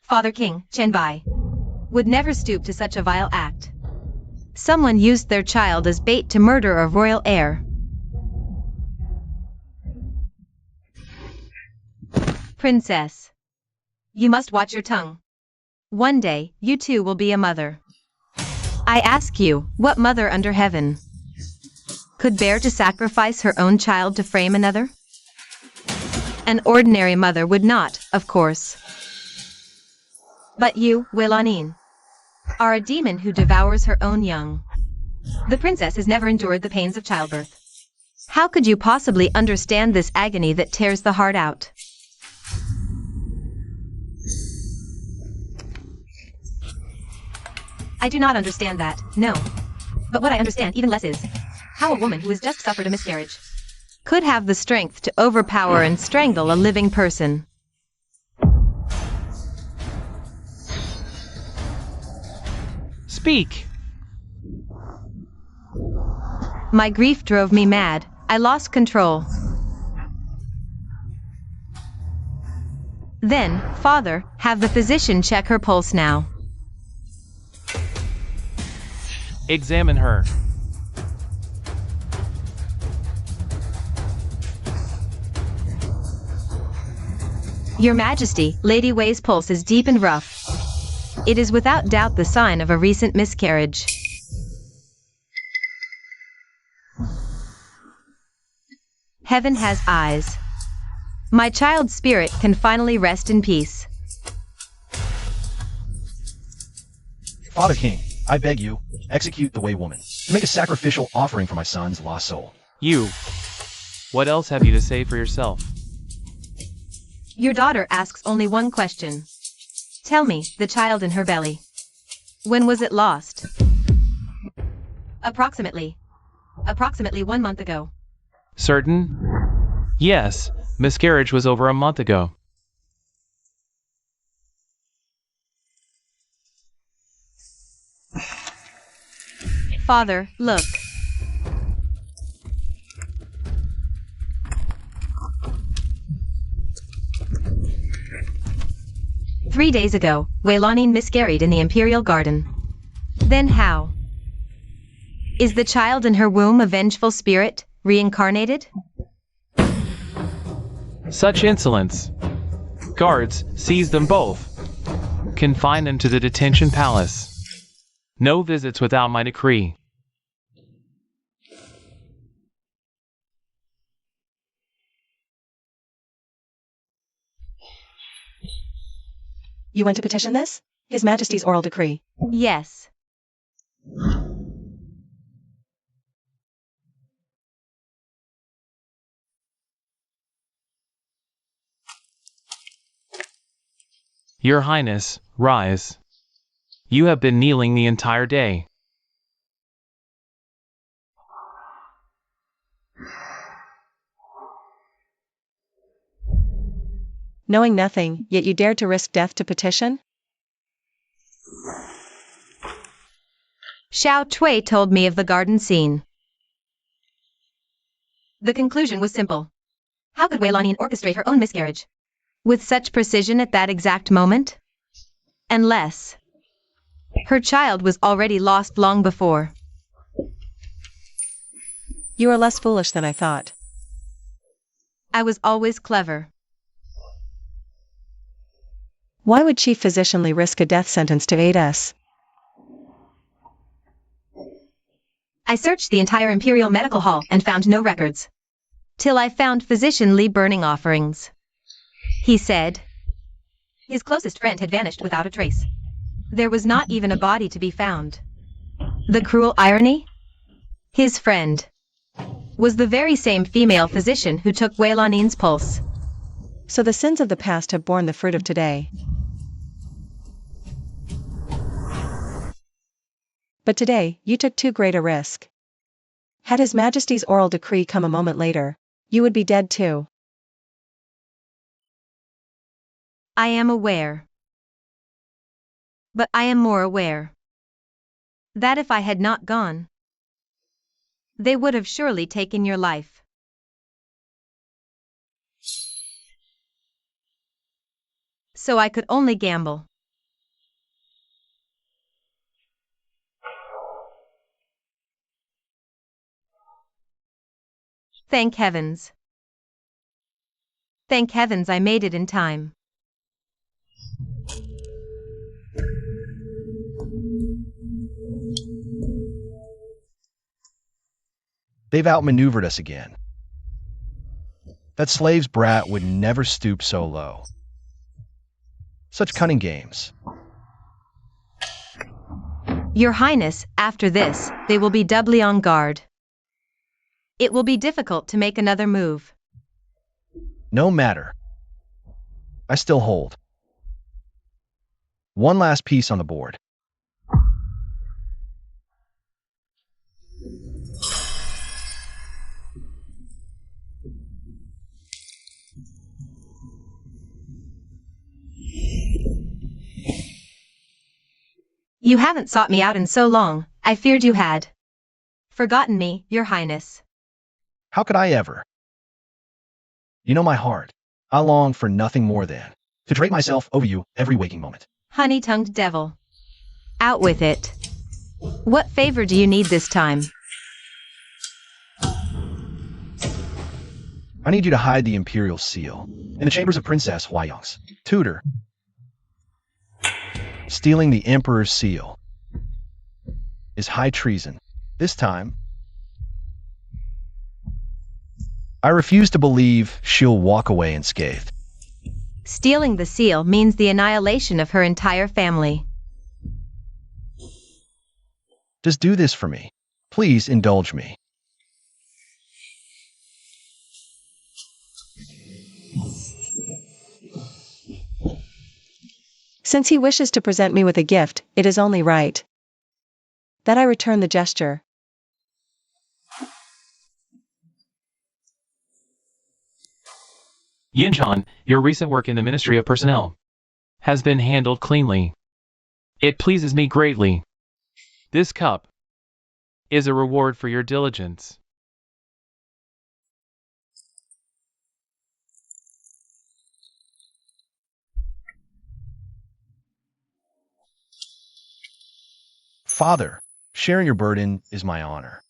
Father King, Chen Bai, would never stoop to such a vile act. Someone used their child as bait to murder a royal heir. Princess, you must watch your tongue. One day, you too will be a mother. I ask you, what mother under heaven could bear to sacrifice her own child to frame another? An ordinary mother would not, of course. But you, Lan are a demon who devours her own young. The princess has never endured the pains of childbirth. How could you possibly understand this agony that tears the heart out? I do not understand that, no. But what I understand even less is how a woman who has just suffered a miscarriage could have the strength to overpower and strangle a living person. Speak! My grief drove me mad. I lost control. Then, Father, have the physician check her pulse now. Examine her. Your Majesty, Lady Wei's pulse is deep and rough. It is without doubt the sign of a recent miscarriage. Heaven has eyes. My child's spirit can finally rest in peace. Father King, I beg you, execute the Wei woman. Make a sacrificial offering for my son's lost soul. You. What else have you to say for yourself? Your daughter asks only one question. Tell me, the child in her belly. When was it lost? Approximately 1 month ago. Certain? Yes, miscarriage was over a month ago. Father, look. Three days ago, Weilanine miscarried in the Imperial Garden. Then how? Is the child in her womb a vengeful spirit, reincarnated? Such insolence! Guards, seize them both. Confine them to the detention palace. No visits without my decree. You want to petition this? His Majesty's oral decree. Yes. Your Highness, rise. You have been kneeling the entire day. Knowing nothing, yet you dared to risk death to petition? CSHWHGZCGMSBHLJS told me of the garden scene. The conclusion was simple. How could Weilanine orchestrate her own miscarriage with such precision at that exact moment? Unless her child was already lost long before. You are less foolish than I thought. I was always clever. Why would Chief Physician Lee risk a death sentence to aid us? I searched the entire Imperial Medical Hall and found no records. Till I found Physician Lee burning offerings. He said his closest friend had vanished without a trace. There was not even a body to be found. The cruel irony? His friend was the very same female physician who took Weilanine's pulse. So the sins of the past have borne the fruit of today. But today, you took too great a risk. Had His Majesty's oral decree come a moment later, you would be dead too. I am aware. But I am more aware that if I had not gone, they would have surely taken your life. So I could only gamble. Thank heavens. Thank heavens I made it in time. They've outmaneuvered us again. That slave's brat would never stoop so low. Such cunning games. Your Highness, after this, they will be doubly on guard. It will be difficult to make another move. No matter. I still hold. One last piece on the board. You haven't sought me out in so long, I feared you had forgotten me, Your Highness. How could I ever? You know my heart. I long for nothing more than to drape myself over you every waking moment. Honey-tongued devil. Out with it. What favor do you need this time? I need you to hide the Imperial Seal in the chambers of Princess CSHWHGZCGMSBHLJS. Tutor. Stealing the Emperor's Seal is high treason. This time, I refuse to believe she'll walk away unscathed. Stealing the seal means the annihilation of her entire family. Just do this for me. Please indulge me. Since he wishes to present me with a gift, it is only right that I return the gesture. Yinchuan, your recent work in the Ministry of Personnel has been handled cleanly. It pleases me greatly. This cup is a reward for your diligence. Father, sharing your burden is my honor.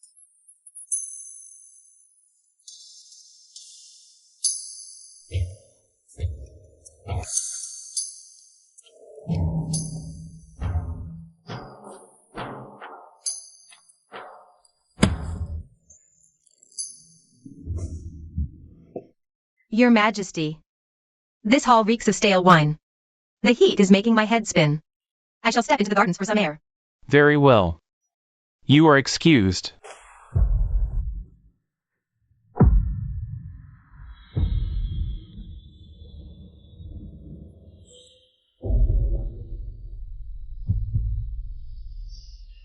Your Majesty. This hall reeks of stale wine. The heat is making my head spin. I shall step into the gardens for some air. Very well. You are excused.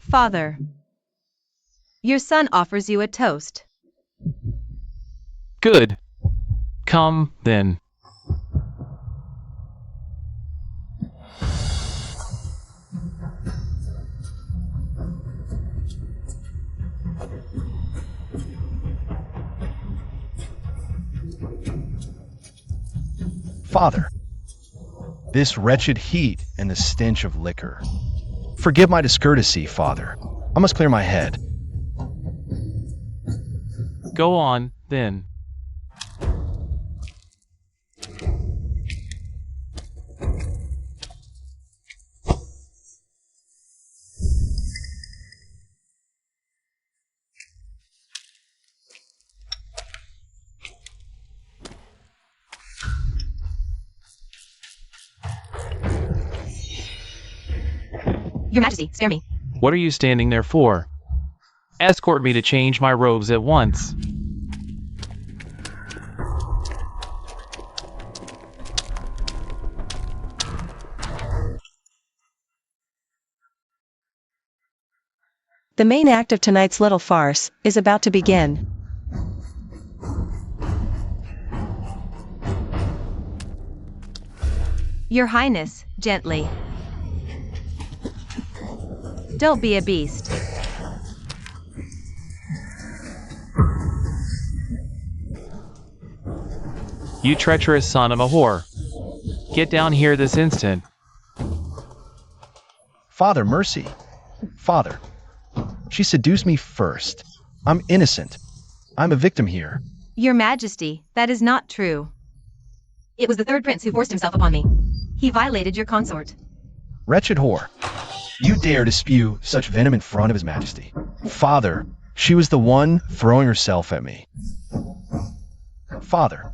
Father. Your son offers you a toast. Good. Come, then. Father, this wretched heat and the stench of liquor. Forgive my discourtesy, Father. I must clear my head. Go on, then. Your Majesty, spare me. What are you standing there for? Escort me to change my robes at once. The main act of tonight's little farce is about to begin. Your Highness, gently. Don't be a beast. You treacherous son of a whore. Get down here this instant. Father, mercy. Father, she seduced me first. I'm innocent. I'm a victim here. Your Majesty, that is not true. It was the third prince who forced himself upon me. He violated your consort. Wretched whore. You dare to spew such venom in front of His Majesty. Father, she was the one throwing herself at me. Father,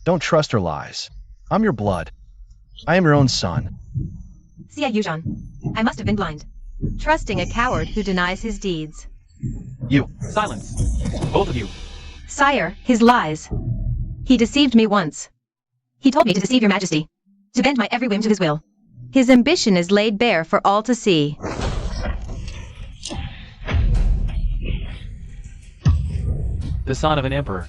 don't trust her lies. I'm your blood. I am your own son. CSHWHGZCGMSBHLJS, I must have been blind. Trusting a coward who denies his deeds. You. Silence. Both of you. Sire, his lies. He deceived me once. He told me to deceive your majesty, to bend my every whim to his will. His ambition is laid bare for all to see. The son of an emperor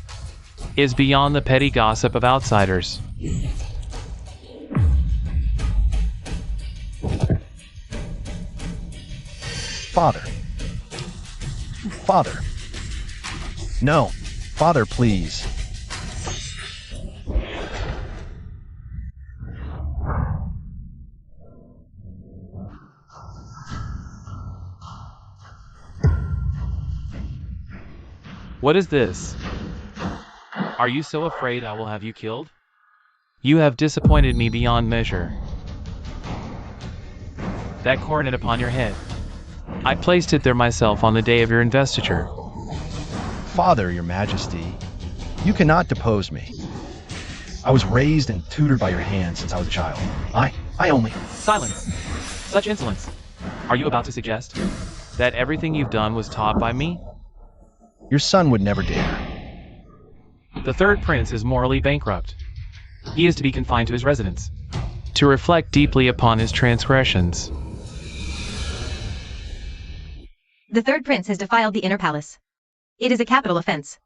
is beyond the petty gossip of outsiders. Father. Father. No. Father, please. What is this? Are you so afraid I will have you killed? You have disappointed me beyond measure. That coronet upon your head, I placed it there myself on the day of your investiture. Father, your majesty, you cannot depose me. I was raised and tutored by your hand since I was a child. I only... Silence! Such insolence! Are you about to suggest that everything you've done was taught by me? Your son would never dare. The third prince is morally bankrupt. He is to be confined to his residence, to reflect deeply upon his transgressions. The third prince has defiled the inner palace. It is a capital offense.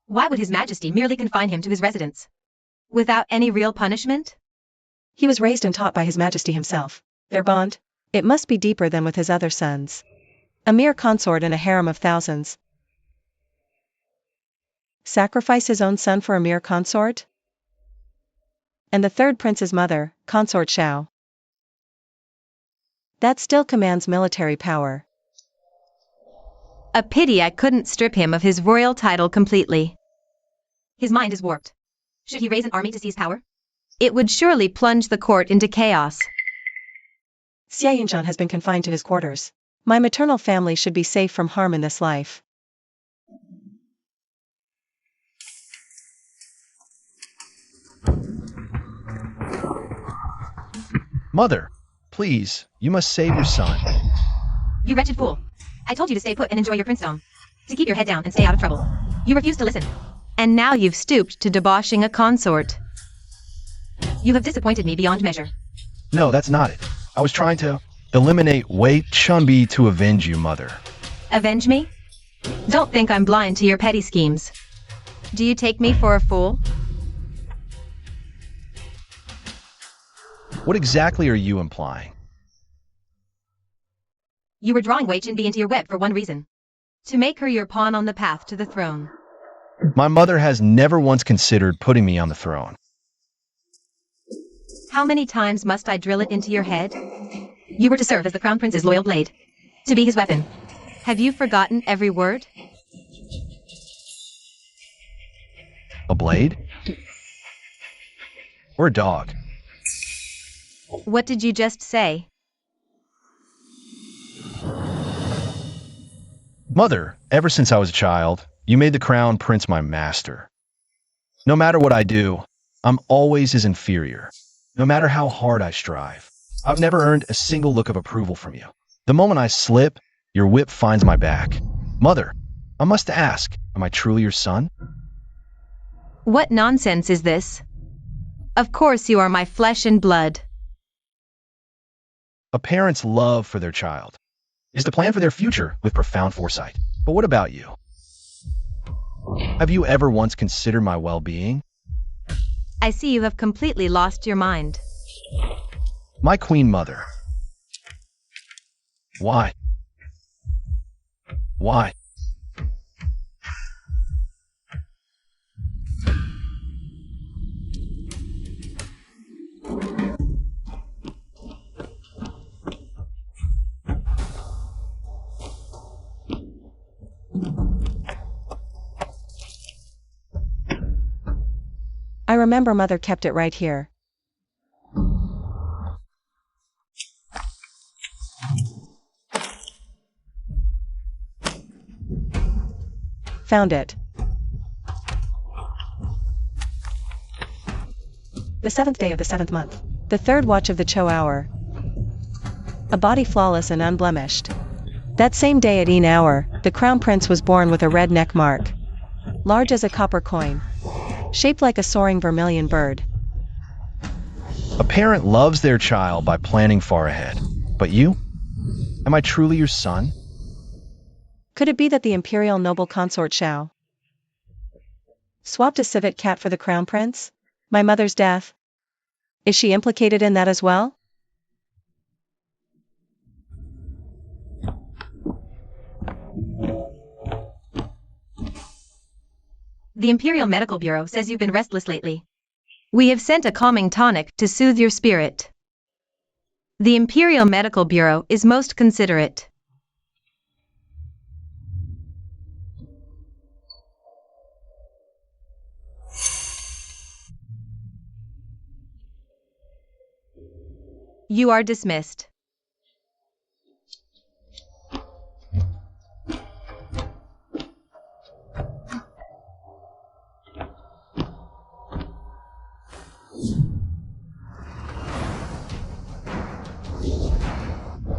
Why would his majesty merely confine him to his residence, without any real punishment? He was raised and taught by his majesty himself. Their bond? It must be deeper than with his other sons. A mere consort in a harem of thousands. Sacrifice his own son for a mere consort? And the third prince's mother, consort Shao. That still commands military power. A pity I couldn't strip him of his royal title completely. His mind is warped. Should he raise an army to seize power? It would surely plunge the court into chaos. Xiaoyinzhan has been confined to his quarters. My maternal family should be safe from harm in this life. Mother, please, you must save your son. You wretched fool. I told you to stay put and enjoy your princedom. To keep your head down and stay out of trouble. You refused to listen. And now you've stooped to debauching a consort. You have disappointed me beyond measure. No, that's not it. I was trying to eliminate Wei Chunbi to avenge you, Mother. Avenge me? Don't think I'm blind to your petty schemes. Do you take me for a fool? What exactly are you implying? You were drawing Wei Chunbi into your web for one reason. To make her your pawn on the path to the throne. My mother has never once considered putting me on the throne. How many times must I drill it into your head? You were to serve as the Crown Prince's loyal blade. To be his weapon. Have you forgotten every word? A blade? Or a dog? What did you just say? Mother, ever since I was a child, you made the Crown Prince my master. No matter what I do, I'm always his inferior. No matter how hard I strive, I've never earned a single look of approval from you. The moment I slip, your whip finds my back. Mother, I must ask, am I truly your son? What nonsense is this? Of course you are my flesh and blood. A parent's love for their child is to plan for their future with profound foresight. But what about you? Have you ever once considered my well-being? I see you have completely lost your mind. My queen mother. Why? Why? I remember Mother kept it right here. Found it. The 7th day of the 7th month. The 3rd watch of the Cho hour. A body flawless and unblemished. That same day at e'en hour, the crown prince was born with a red neck mark, large as a copper coin, shaped like a soaring vermilion bird. A parent loves their child by planning far ahead. But you? Am I truly your son? Could it be that the imperial noble consort Xiao swapped a civet cat for the crown prince? My mother's death? Is she implicated in that as well? The Imperial Medical Bureau says you've been restless lately. We have sent a calming tonic to soothe your spirit. The Imperial Medical Bureau is most considerate. You are dismissed.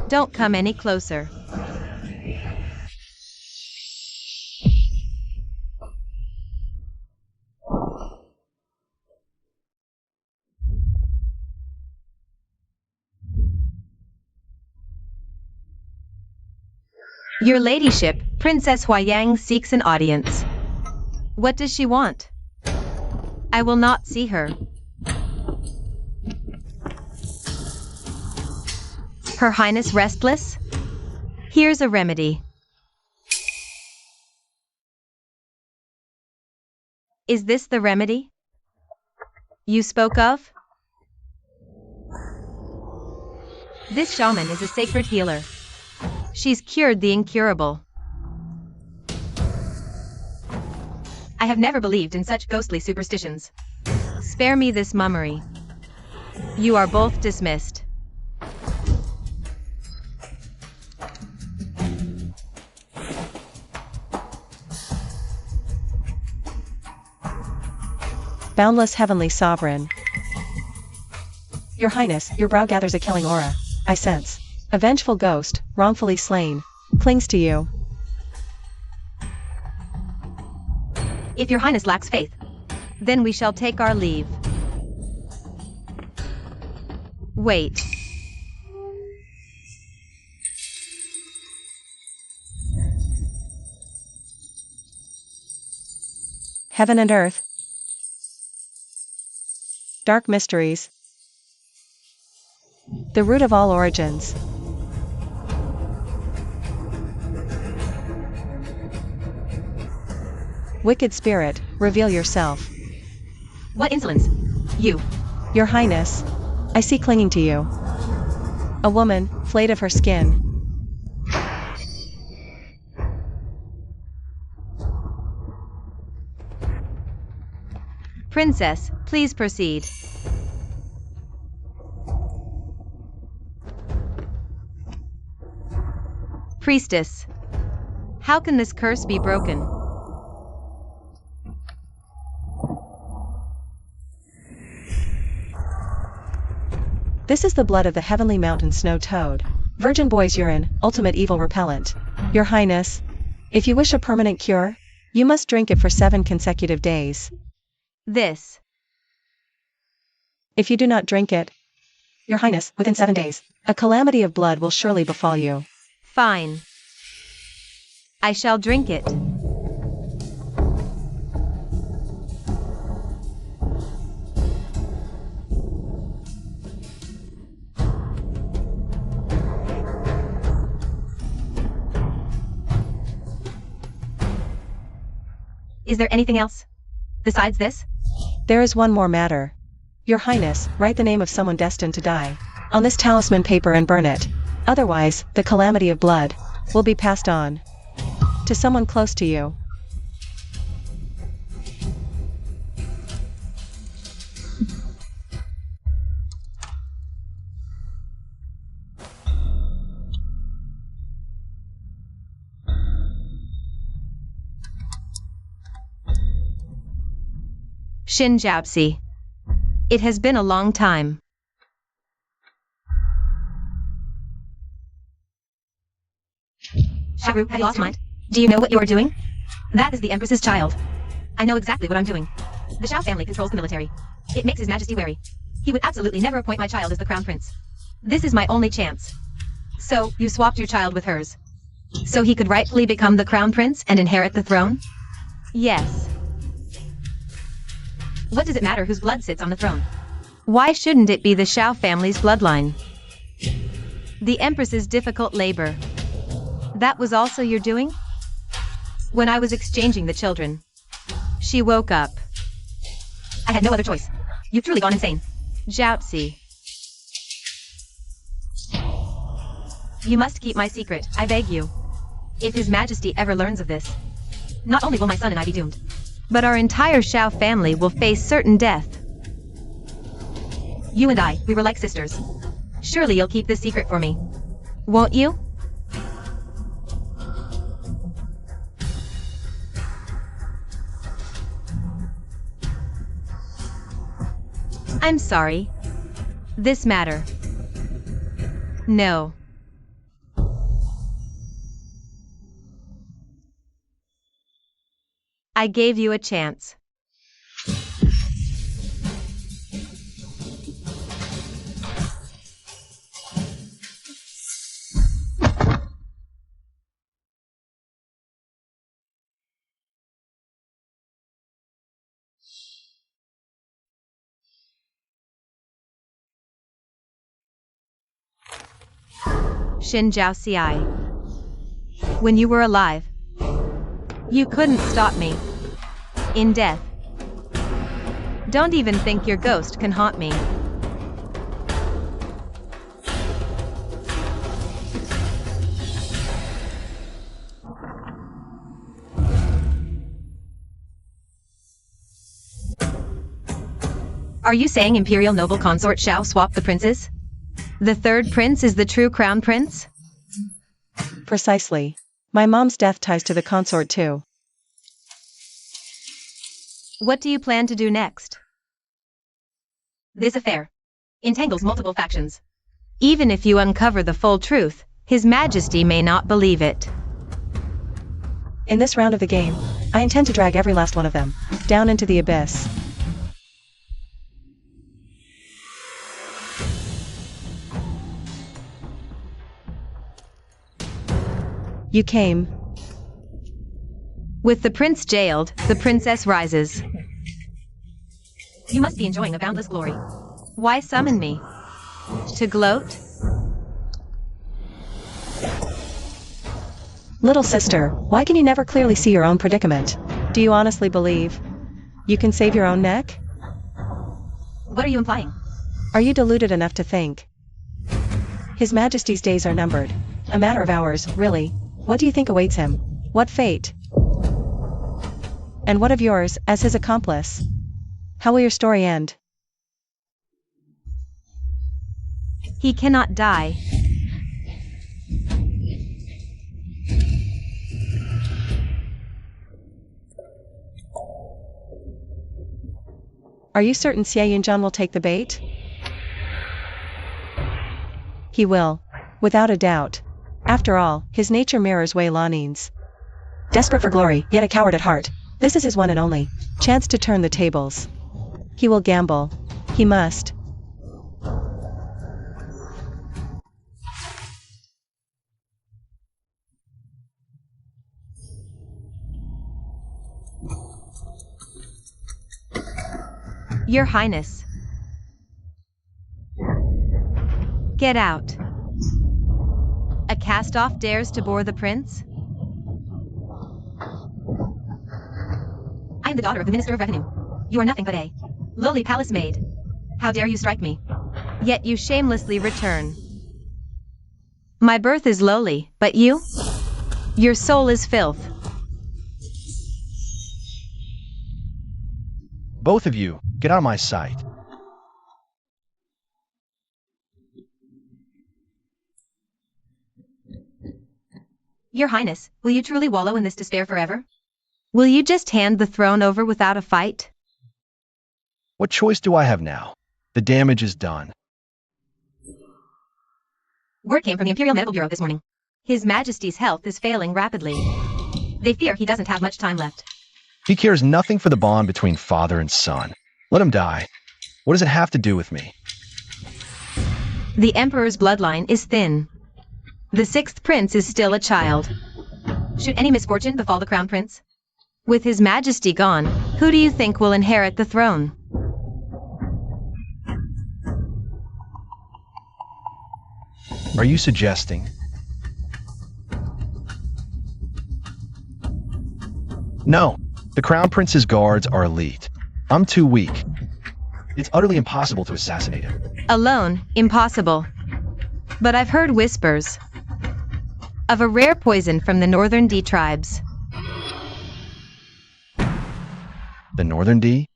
Don't come any closer. Your ladyship, Princess Huayang seeks an audience. What does she want? I will not see her. Her Highness restless? Here's a remedy. Is this the remedy you spoke of? This shaman is a sacred healer. She's cured the incurable. I have never believed in such ghostly superstitions. Spare me this mummery. You are both dismissed. Boundless heavenly sovereign. Your Highness, your brow gathers a killing aura. I sense. A vengeful ghost, wrongfully slain, clings to you. If your Highness lacks faith, then we shall take our leave. Wait. Heaven and earth. Dark mysteries. The root of all origins. Wicked spirit, reveal yourself. What insolence! You! Your Highness, I see clinging to you. A woman, flayed of her skin. Princess, please proceed. Priestess, how can this curse be broken? This is the blood of the heavenly mountain snow toad. Virgin boy's urine, ultimate evil repellent. Your Highness, if you wish a permanent cure, you must drink it for 7 consecutive days. This. If you do not drink it, Your Highness, within 7 days, a calamity of blood will surely befall you. Fine. I shall drink it. Is there anything else besides this? There is one more matter. Your Highness, write the name of someone destined to die on this talisman paper and burn it. Otherwise, the calamity of blood will be passed on to someone close to you. CSHWHGZCGMSBHLJS. It has been a long time. Have you lost your mind? Do you know what you are doing? That is the Empress's child. I know exactly what I'm doing. The Shao family controls the military. It makes His Majesty wary. He would absolutely never appoint my child as the crown prince. This is my only chance. So, you swapped your child with hers. So he could rightfully become the crown prince and inherit the throne? Yes. What does it matter whose blood sits on the throne? Why shouldn't it be the Shao family's bloodline? The Empress's difficult labor. That was also your doing? When I was exchanging the children. She woke up. I had no other choice. You've truly gone insane. Jiaozi. You must keep my secret, I beg you. If His Majesty ever learns of this, not only will my son and I be doomed, but our entire Shao family will face certain death. You and I, we were like sisters. Surely you'll keep this secret for me. Won't you? I'm sorry. This matter. No. I gave you a chance. Xin Zhao Ci. When you were alive, you couldn't stop me. In death. Don't even think your ghost can haunt me. Are you saying Imperial Noble Consort Shao swapped the princes? The third prince is the true crown prince? Precisely. My mom's death ties to the consort too. What do you plan to do next? This affair entangles multiple factions. Even if you uncover the full truth, His Majesty may not believe it. In this round of the game, I intend to drag every last one of them down into the abyss. You came. With the prince jailed, the princess rises. You must be enjoying a boundless glory. Why summon me? To gloat? Little sister, why can you never clearly see your own predicament? Do you honestly believe you can save your own neck? What are you implying? Are you deluded enough to think His Majesty's days are numbered? A matter of hours, really. What do you think awaits him? What fate? And what of yours, as his accomplice? How will your story end? He cannot die. Are you certain Xie Yunjian will take the bait? He will. Without a doubt. After all, his nature mirrors Wei Lanin's. Desperate for glory, yet a coward at heart. This is his one and only chance to turn the tables. He will gamble. He must. Your Highness. Get out. A cast-off dares to bore the prince? I am the daughter of the Minister of Revenue. You are nothing but a lowly palace maid. How dare you strike me? Yet you shamelessly return. My birth is lowly, but you? Your soul is filth. Both of you, get out of my sight. Your Highness, will you truly wallow in this despair forever? Will you just hand the throne over without a fight? What choice do I have now? The damage is done. Word came from the Imperial Medical Bureau this morning. His Majesty's health is failing rapidly. They fear he doesn't have much time left. He cares nothing for the bond between father and son. Let him die. What does it have to do with me? The emperor's bloodline is thin. The sixth prince is still a child. Should any misfortune befall the crown prince? With his majesty gone, who do you think will inherit the throne? Are you suggesting? No, the crown prince's guards are elite. I'm too weak. It's utterly impossible to assassinate him. Alone, impossible. But I've heard whispers of a rare poison from the northern D tribes. The Northern D?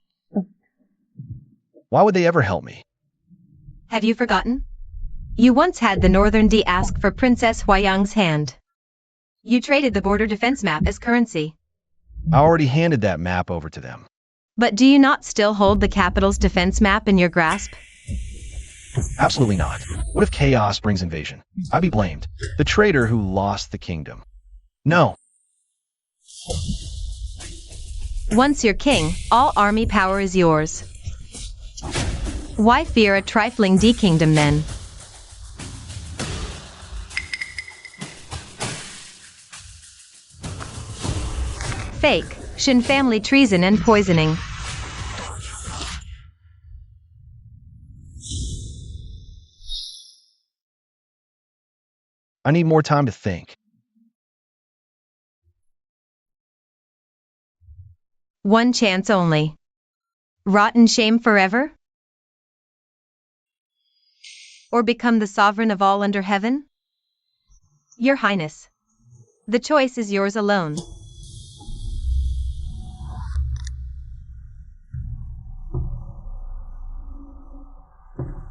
Why would they ever help me? Have you forgotten? You once had the northern D ask for Princess Huayang's hand. You traded the border defense map as currency. I already handed that map over to them. But do you not still hold the capital's defense map in your grasp? Absolutely not. What if chaos brings invasion? I'd be blamed. The traitor who lost the kingdom. No. Once you're king, all army power is yours. Why fear a trifling D-kingdom then? Fake, Shin family treason and poisoning. I need more time to think. One chance only. Rot in shame forever? Or become the sovereign of all under heaven? Your Highness, the choice is yours alone.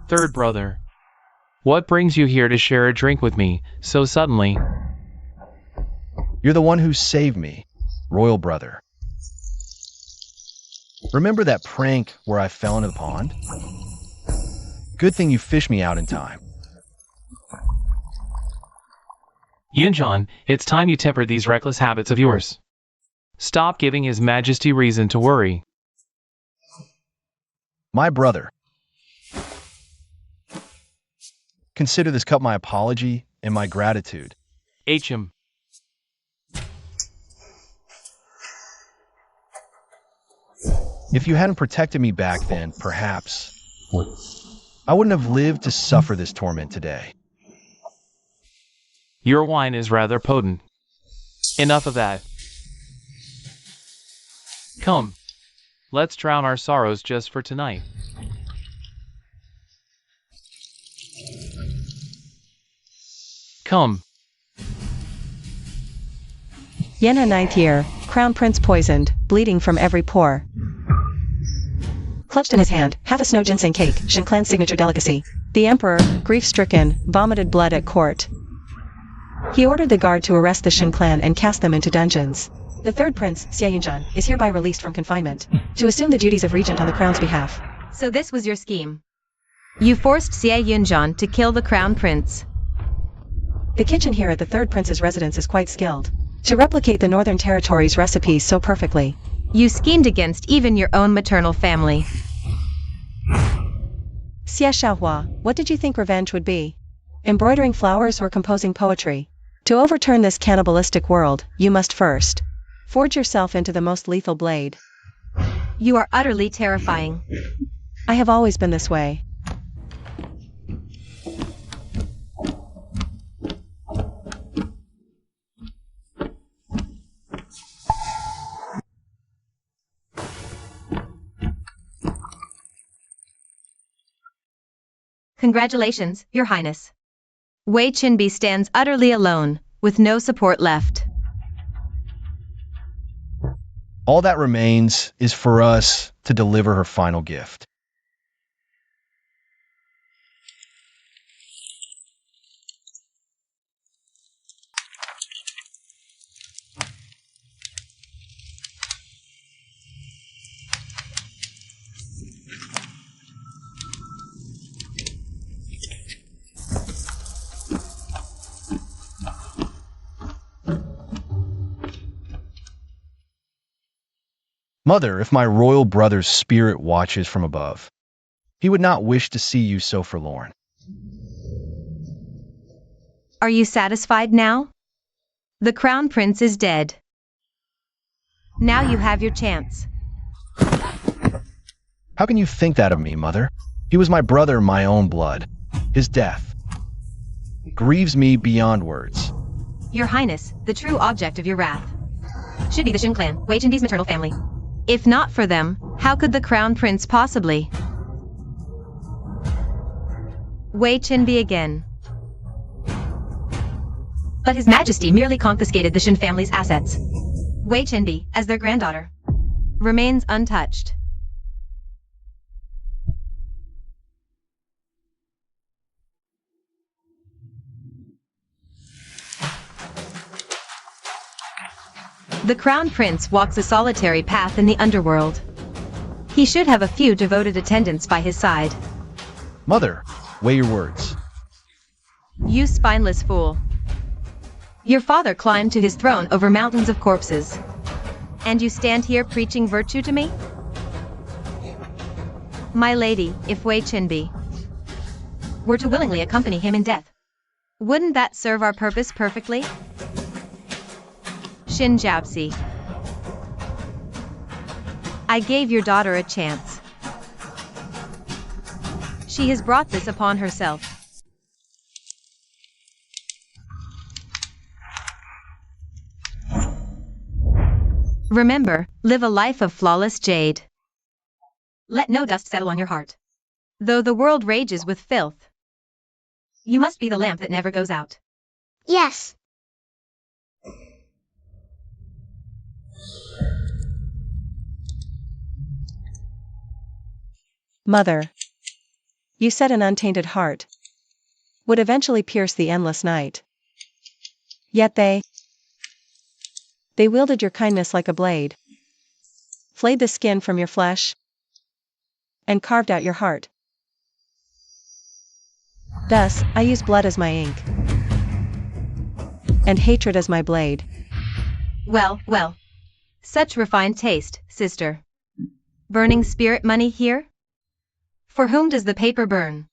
Third brother, what brings you here to share a drink with me so suddenly? You're the one who saved me, royal brother. Remember that prank where I fell into the pond? Good thing you fished me out in time. Yunjan, it's time you tempered these reckless habits of yours. Stop giving His Majesty reason to worry. My brother. Consider this cup my apology and my gratitude. HM. If you hadn't protected me back then, perhaps I wouldn't have lived to suffer this torment today. Your wine is rather potent. Enough of that. Come, let's drown our sorrows just for tonight. Come. Yenna 9th year, Crown Prince poisoned, bleeding from every pore. Clutched in his hand, half a snow ginseng cake, Shin clan's signature delicacy. The emperor, grief-stricken, vomited blood at court. He ordered the guard to arrest the Shin clan and cast them into dungeons. The third prince, Xie is hereby released from confinement, to assume the duties of regent on the crown's behalf. So this was your scheme. You forced Xie to kill the crown prince. The kitchen here at the third prince's residence is quite skilled to replicate the Northern Territory's recipes so perfectly. You schemed against even your own maternal family. CSHWH, what did you think revenge would be? Embroidering flowers or composing poetry? To overturn this cannibalistic world, you must first forge yourself into the most lethal blade. You are utterly terrifying. I have always been this way. Congratulations, Your Highness. Wei Qinbi stands utterly alone, with no support left. All that remains is for us to deliver her final gift. Mother, if my royal brother's spirit watches from above, he would not wish to see you so forlorn. Are you satisfied now? The crown prince is dead. Now you have your chance. How can you think that of me, Mother? He was my brother, my own blood. His death grieves me beyond words. Your Highness, the true object of your wrath should be the Shin clan, HWHGZCGMSBHLJS maternal family. If not for them, how could the crown prince possibly? HWHGZCGMSBHLJS again. But His Majesty merely confiscated the Shin family's assets. HWHGZCGMSBHLJS, as their granddaughter, remains untouched. The crown prince walks a solitary path in the underworld. He should have a few devoted attendants by his side. Mother, weigh your words. You spineless fool. Your father climbed to his throne over mountains of corpses. And you stand here preaching virtue to me? My lady, if HWHGZCGMSBHLJS were to willingly accompany him in death, wouldn't that serve our purpose perfectly? Shin Jiaozi. I gave your daughter a chance. She has brought this upon herself. Remember, live a life of flawless jade. Let no dust settle on your heart. Though the world rages with filth, you must be the lamp that never goes out. Yes. Mother, you said an untainted heart would eventually pierce the endless night. Yet they wielded your kindness like a blade, flayed the skin from your flesh, and carved out your heart. Thus, I use blood as my ink, and hatred as my blade. Well, well. Such refined taste, sister. Burning spirit money here? For whom does the paper burn?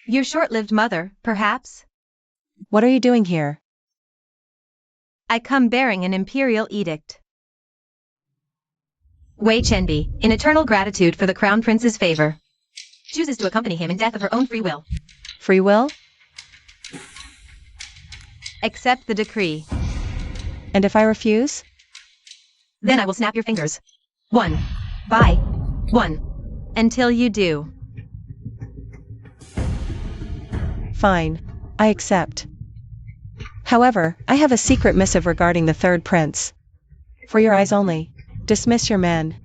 Your short-lived mother, perhaps? What are you doing here? I come bearing an imperial edict. HWHGZCGMSBHLJS, in eternal gratitude for the crown prince's favor, chooses to accompany him in death of her own free will. Free will? Accept the decree. And if I refuse? Then I will snap your fingers. One by one. Until you do. Fine. I accept. However, I have a secret missive regarding the third prince. For your eyes only. Dismiss your men.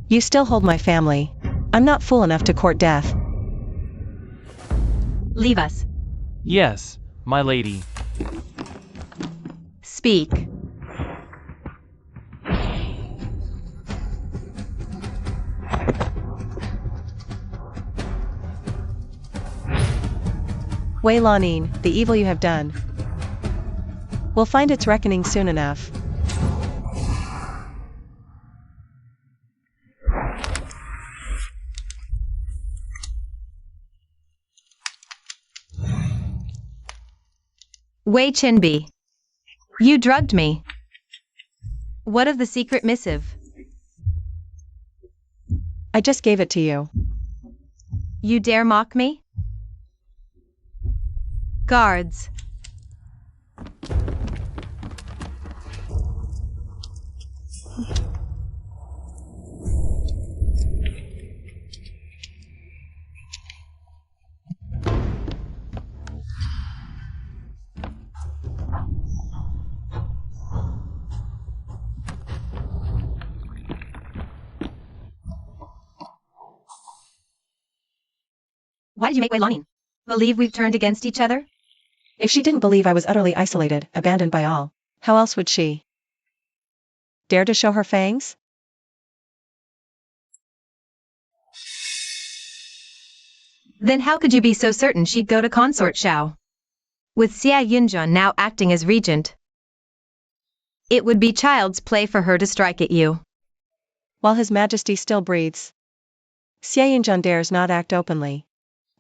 You still hold my family. I'm not fool enough to court death. Leave us. Yes, my lady. Speak. Wei Lanin, the evil you have done will find its reckoning soon enough. HWHGZCGMSBHLJS, you drugged me. What of the secret missive? I just gave it to you. You dare mock me? Guards. Why did you make Wei Lanin believe we've turned against each other? If she didn't believe I was utterly isolated, abandoned by all, how else would she dare to show her fangs? Then how could you be so certain she'd go to consort Shao? With Xia Yunjun now acting as regent. It would be child's play for her to strike at you. While His Majesty still breathes, CSHWHGZCGMSBHLJS dares not act openly.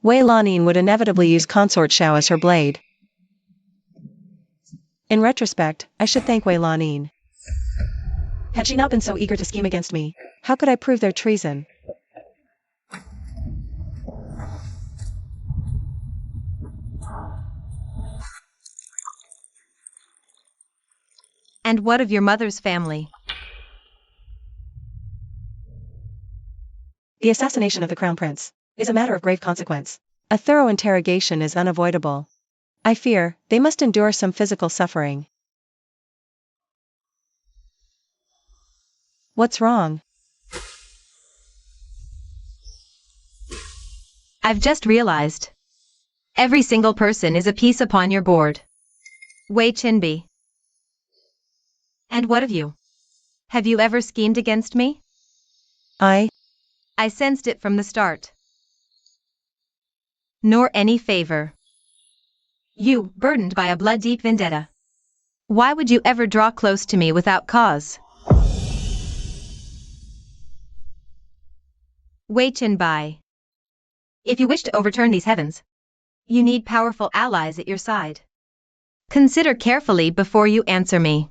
Wei Lanin would inevitably use consort Xiao as her blade. In retrospect, I should thank Wei Lanin. Had she not been so eager to scheme against me, how could I prove their treason? And what of your mother's family? The assassination of the Crown Prince is a matter of grave consequence. A thorough interrogation is unavoidable. I fear they must endure some physical suffering. What's wrong? I've just realized. Every single person is a piece upon your board. Wei Qinbi. And what of you? Have you ever schemed against me? I sensed it from the start. Nor any favor. You, burdened by a blood-deep vendetta. Why would you ever draw close to me without cause? Wei Qinbi. If you wish to overturn these heavens, you need powerful allies at your side. Consider carefully before you answer me.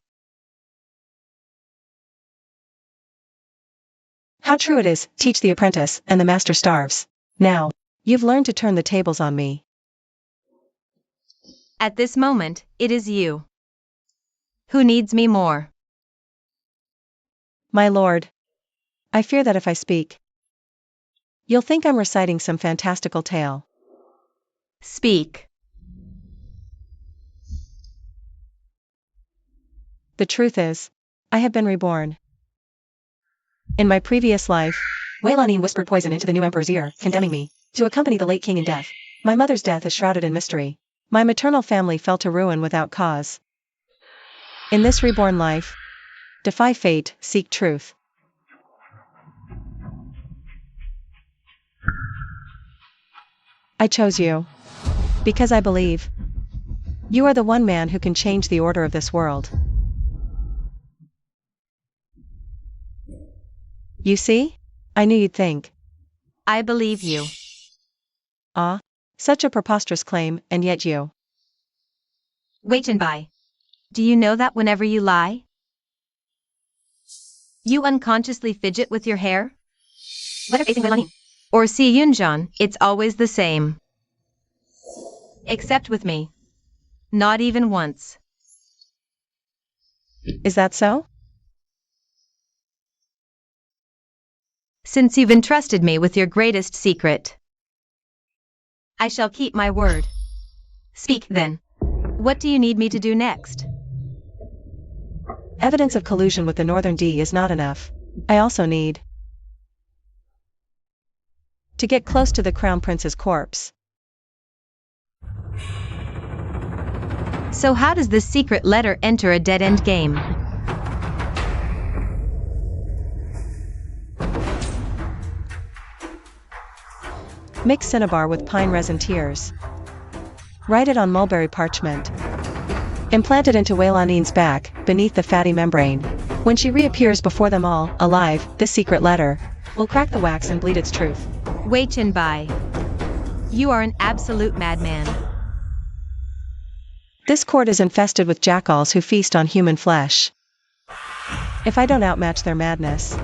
How true it is, teach the apprentice, and the master starves. Now, you've learned to turn the tables on me. At this moment, it is you. Who needs me more? My lord. I fear that if I speak, you'll think I'm reciting some fantastical tale. Speak. The truth is, I have been reborn. In my previous life, Wei Lanin whispered poison into the new emperor's ear, condemning me to accompany the late king in death. My mother's death is shrouded in mystery. My maternal family fell to ruin without cause. In this reborn life, defy fate, seek truth. I chose you because I believe you are the one man who can change the order of this world. You see? I knew you'd think. I believe you. Ah, such a preposterous claim, and yet you. Wei Qinbi. Do you know that whenever you lie, you unconsciously fidget with your hair? Whether facing Wei Lanin or Si Yunjian, it's always the same. Except with me. Not even once. Is that so? Since you've entrusted me with your greatest secret, I shall keep my word. Speak, then. What do you need me to do next? Evidence of collusion with the Northern D is not enough. I also need to get close to the Crown Prince's corpse. So how does this secret letter enter a dead-end game? Mix cinnabar with pine resin tears. Write it on mulberry parchment. Implant it into Wei Lanin's back, beneath the fatty membrane. When she reappears before them all, alive, this secret letter will crack the wax and bleed its truth. Wei Qinbi. You are an absolute madman. This court is infested with jackals who feast on human flesh. If I don't outmatch their madness,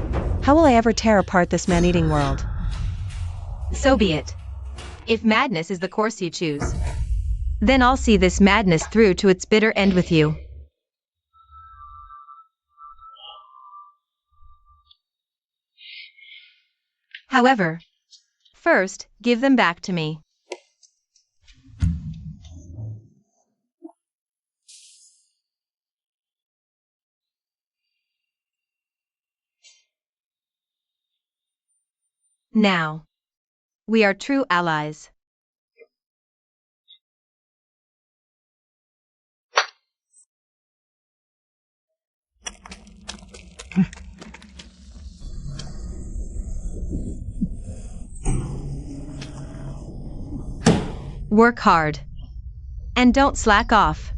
how will I ever tear apart this man-eating world? So be it. If madness is the course you choose, then I'll see this madness through to its bitter end with you. However, first, give them back to me. Now, we are true allies. Work hard. And don't slack off.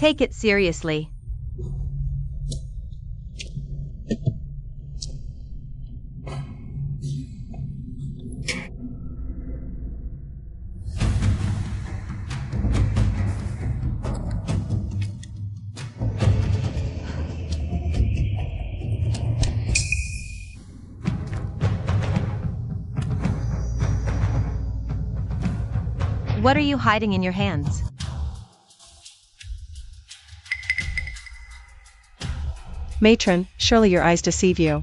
take it seriously. What are you hiding in your hands? Matron, surely your eyes deceive you.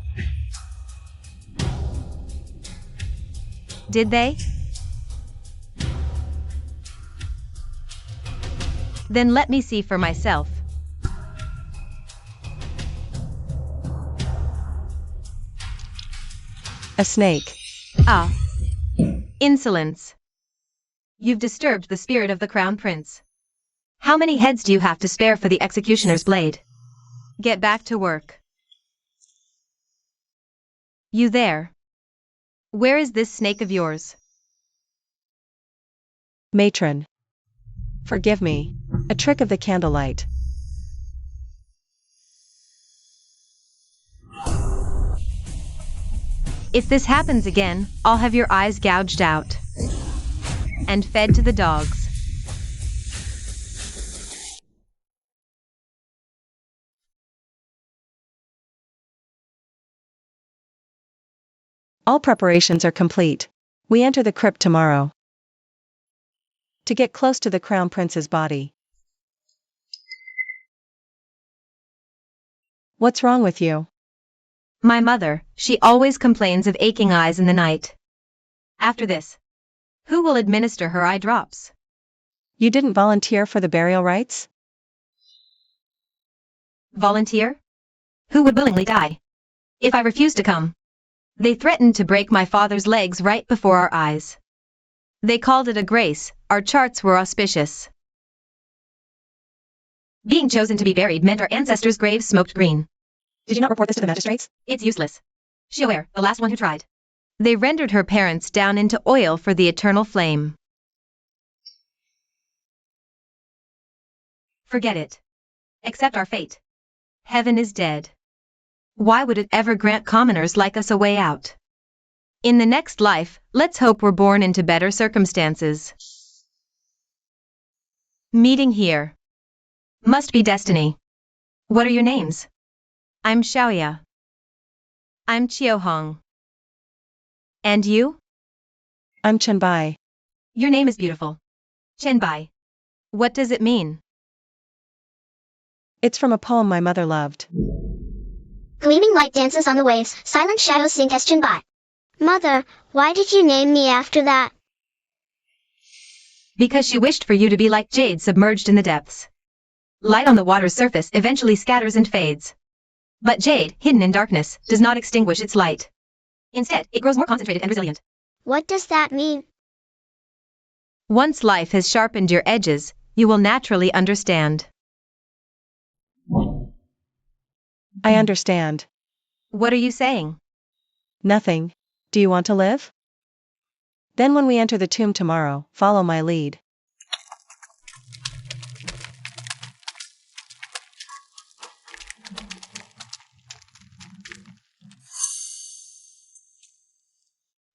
Did they? Then let me see for myself. A snake. Ah. Insolence. You've disturbed the spirit of the Crown Prince. How many heads do you have to spare for the executioner's blade? Get back to work. You there. Where is this snake of yours? Matron. Forgive me. A trick of the candlelight. If this happens again, I'll have your eyes gouged out and fed to the dogs. All preparations are complete. We enter the crypt tomorrow to get close to the Crown Prince's body. What's wrong with you? My mother, she always complains of aching eyes in the night. After this, who will administer her eye drops? You didn't volunteer for the burial rites? Volunteer? Who would willingly die if I refuse to come? They threatened to break my father's legs right before our eyes. They called it a grace, our charts were auspicious. Being chosen to be buried meant our ancestors' graves smoked green. Did you not report this to the magistrates? It's useless. CSHWHGZCGMSBHLJS, the last one who tried. They rendered her parents down into oil for the eternal flame. Forget it. Accept our fate. Heaven is dead. Why would it ever grant commoners like us a way out? In the next life, let's hope we're born into better circumstances. Meeting here. Must be destiny. What are your names? I'm Xiaoya. I'm Qiuhong. And you? I'm Chenbai. Your name is beautiful. Chenbai. What does it mean? It's from a poem my mother loved. Gleaming light dances on the waves, silent shadows sing as Chenbai. Mother, why did you name me after that? Because she wished for you to be like jade submerged in the depths. Light on the water's surface eventually scatters and fades. But jade, hidden in darkness, does not extinguish its light. Instead, it grows more concentrated and resilient. What does that mean? Once life has sharpened your edges, you will naturally understand. I understand. What are you saying? Nothing. Do you want to live? Then when we enter the tomb tomorrow, follow my lead.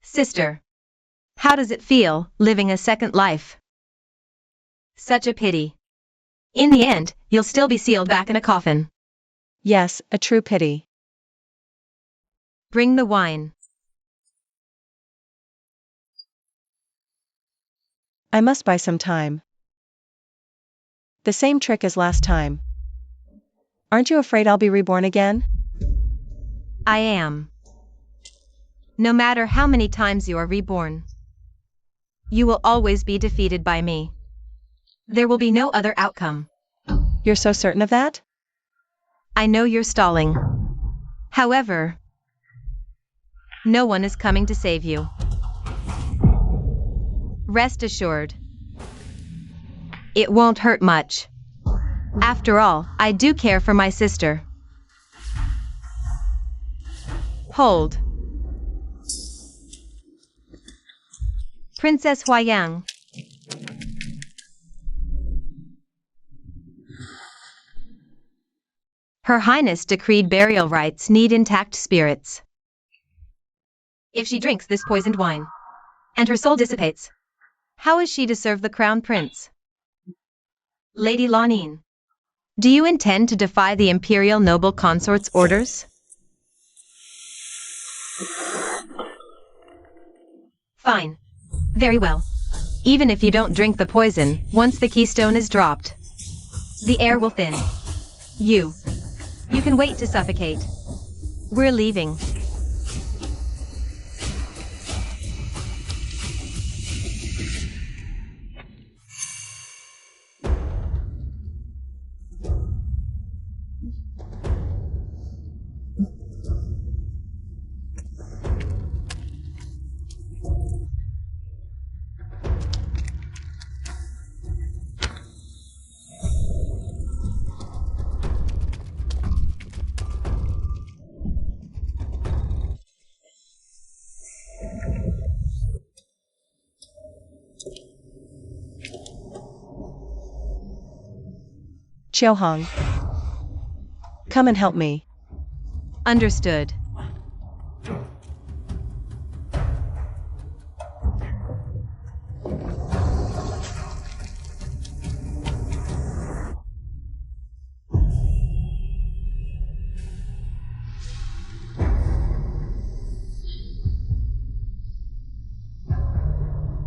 Sister. How does it feel, living a second life? Such a pity. In the end, you'll still be sealed back in a coffin. Yes, a true pity. Bring the wine. I must buy some time. The same trick as last time. Aren't you afraid I'll be reborn again? I am. No matter how many times you are reborn, you will always be defeated by me. There will be no other outcome. You're so certain of that? I know you're stalling. However, no one is coming to save you. Rest assured. It won't hurt much. After all, I do care for my sister. Hold. Princess Huayang. Her Highness decreed burial rites need intact spirits. If she drinks this poisoned wine, and her soul dissipates, how is she to serve the Crown Prince? Lady Lanine, do you intend to defy the Imperial Noble Consort's orders? Fine. Very well. Even if you don't drink the poison, once the keystone is dropped, the air will thin. You can wait to suffocate. We're leaving. Qiuhong, come and help me. Understood.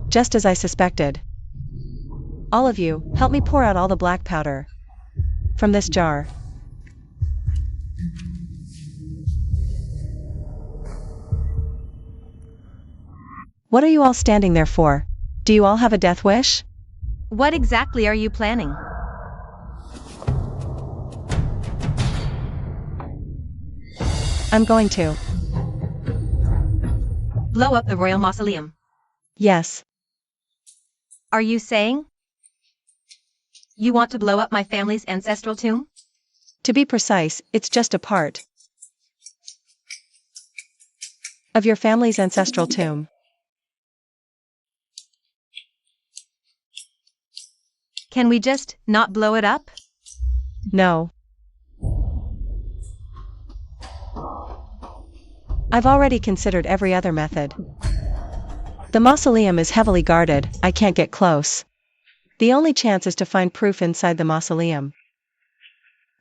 Just as I suspected. All of you, help me pour out all the black powder from this jar. What are you all standing there for? Do you all have a death wish? What exactly are you planning? I'm going to. Blow up the royal mausoleum. Yes. Are you saying you want to blow up my family's ancestral tomb? To be precise, it's just a part of your family's ancestral tomb. Can we just not blow it up? No. I've already considered every other method. The mausoleum is heavily guarded, I can't get close. The only chance is to find proof inside the mausoleum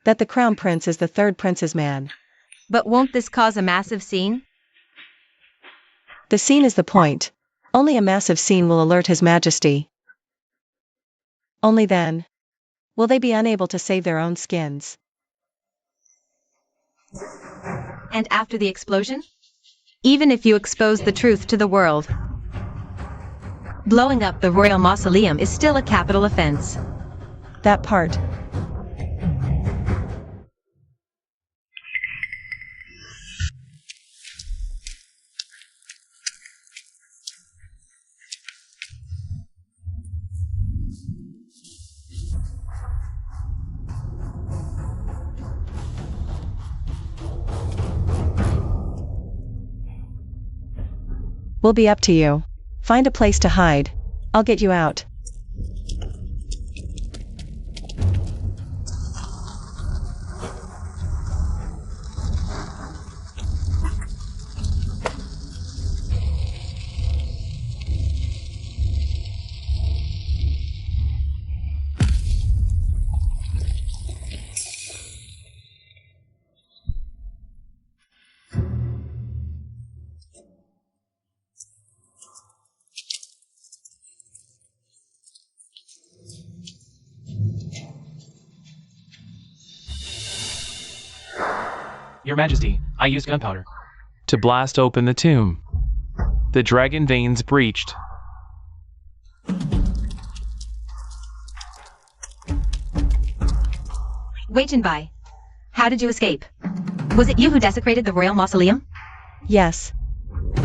that the Crown Prince is the third prince's man. But won't this cause a massive scene? The scene is the point. Only a massive scene will alert His Majesty. Only then will they be unable to save their own skins. And after the explosion? Even if you expose the truth to the world, blowing up the royal mausoleum is still a capital offense. That part. Will be up to you. Find a place to hide. I'll get you out. Your Majesty, I used gunpowder to blast open the tomb. The dragon veins breached. Wei Jinbai, how did you escape? Was it you who desecrated the royal mausoleum? Yes.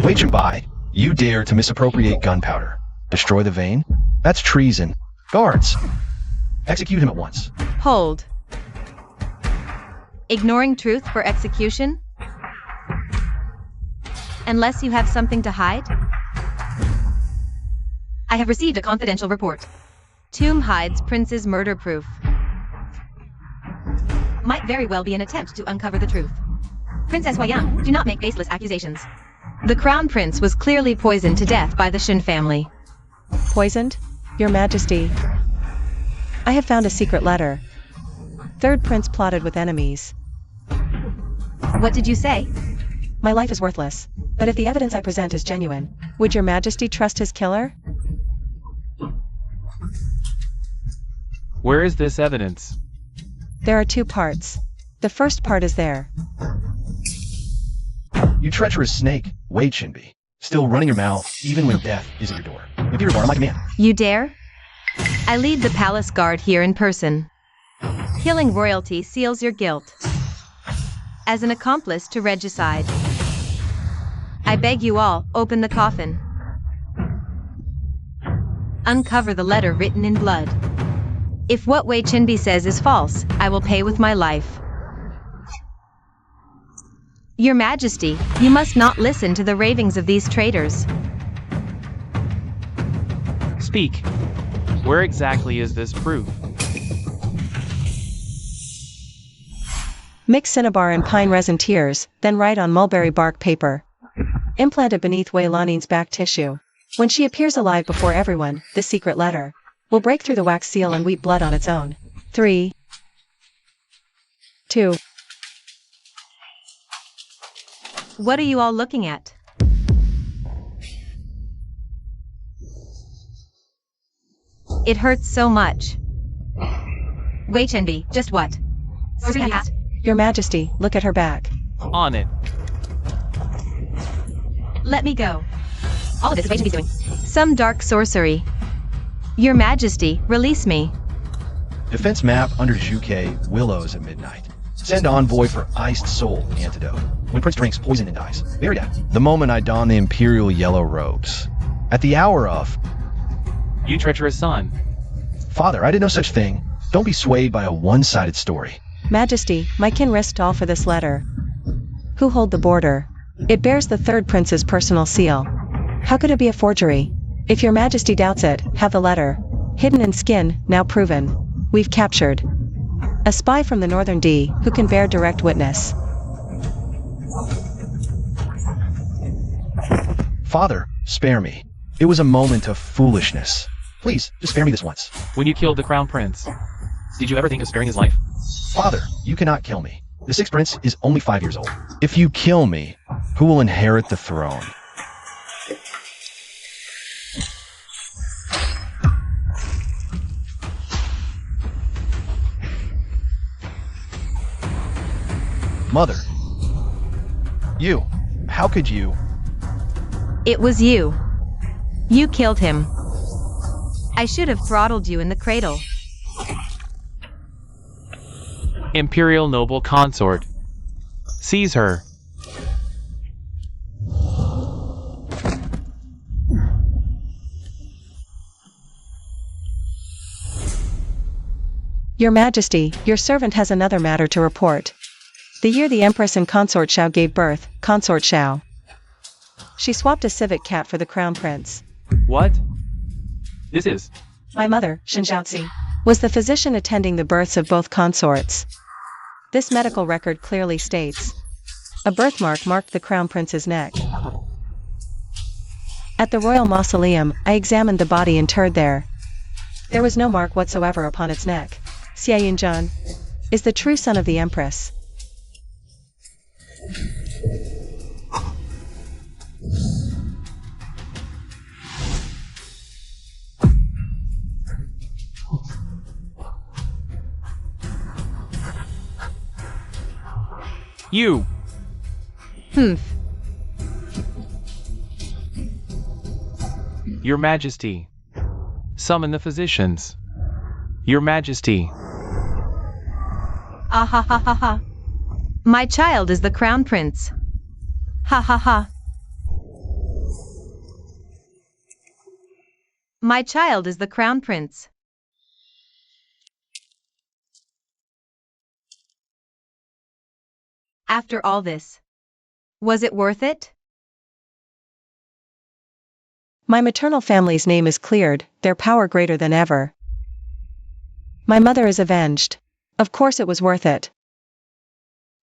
Wei Jinbai, you dare to misappropriate gunpowder. Destroy the vein? That's treason. Guards, execute him at once. Hold. Ignoring truth for execution? Unless you have something to hide? I have received a confidential report. Tomb hides prince's murder proof. might very well be an attempt to uncover the truth. Princess Huayang, do not make baseless accusations. The crown prince was clearly poisoned to death by the Shen family. Poisoned? Your Majesty. I have found a secret letter. Third prince plotted with enemies. What did you say? My life is worthless, but if the evidence I present is genuine, would your Majesty trust his killer? Where is this evidence? There are two parts. The first part is there. You treacherous snake, Wei Chinbi. Still running your mouth, even when death is at your door. Imperial Guard, my command. You dare? I lead the palace guard here in person. Killing royalty seals your guilt. As an accomplice to regicide. I beg you all, open the coffin. Uncover the letter written in blood. If what Wei Chinbi says is false, I will pay with my life. Your Majesty, you must not listen to the ravings of these traitors. Speak. Where exactly is this proof? Mix cinnabar and pine resin tears, then write on mulberry bark paper. Implant it beneath Wei Lanin's back tissue. When she appears alive before everyone, the secret letter will break through the wax seal and weep blood on its own. 3, 2. What are you all looking at? It hurts so much. Wei Chinbi, just what? Hat? Your Majesty, look at her back. On it. Let me go. All of this is Wei Chinbi's doing. Some dark sorcery. Your Majesty, release me. Defense map under Zhuke, Willows at midnight. Send envoy for iced soul antidote. When Prince drinks poison and dies. Very dead. The moment I don the imperial yellow robes. At the hour of... You treacherous son. Father, I did no such thing. Don't be swayed by a one-sided story. Majesty, my kin risked all for this letter. Who hold the border? It bears the third prince's personal seal. How could it be a forgery? If your Majesty doubts it, have the letter. Hidden in skin, now proven. We've captured a spy from the Northern D, who can bear direct witness. Father, spare me. It was a moment of foolishness. Please, just spare me this once. When you killed the crown prince, did you ever think of sparing his life? Father, you cannot kill me. The sixth prince is only 5 years old. If you kill me, who will inherit the throne? Mother. You. How could you? It was you. You killed him. I should have throttled you in the cradle. Imperial noble consort. Seize her. Your Majesty, your servant has another matter to report. The year the Empress and Consort Xiao gave birth, Consort Xiao. She swapped a civet cat for the crown prince. What? This is... My mother, Shen Zhaozi, was the physician attending the births of both consorts. This medical record clearly states a birthmark marked the crown prince's neck. At the royal mausoleum, I examined the body interred there. There was no mark whatsoever upon its neck. Xie Yunzhan is the true son of the Empress. You! Humph. Your Majesty. Summon the physicians. Your Majesty. Ah ha ha ha ha. My child is the crown prince. Ha ha ha. My child is the crown prince. After all this, was it worth it? My maternal family's name is cleared, their power greater than ever. My mother is avenged. Of course it was worth it.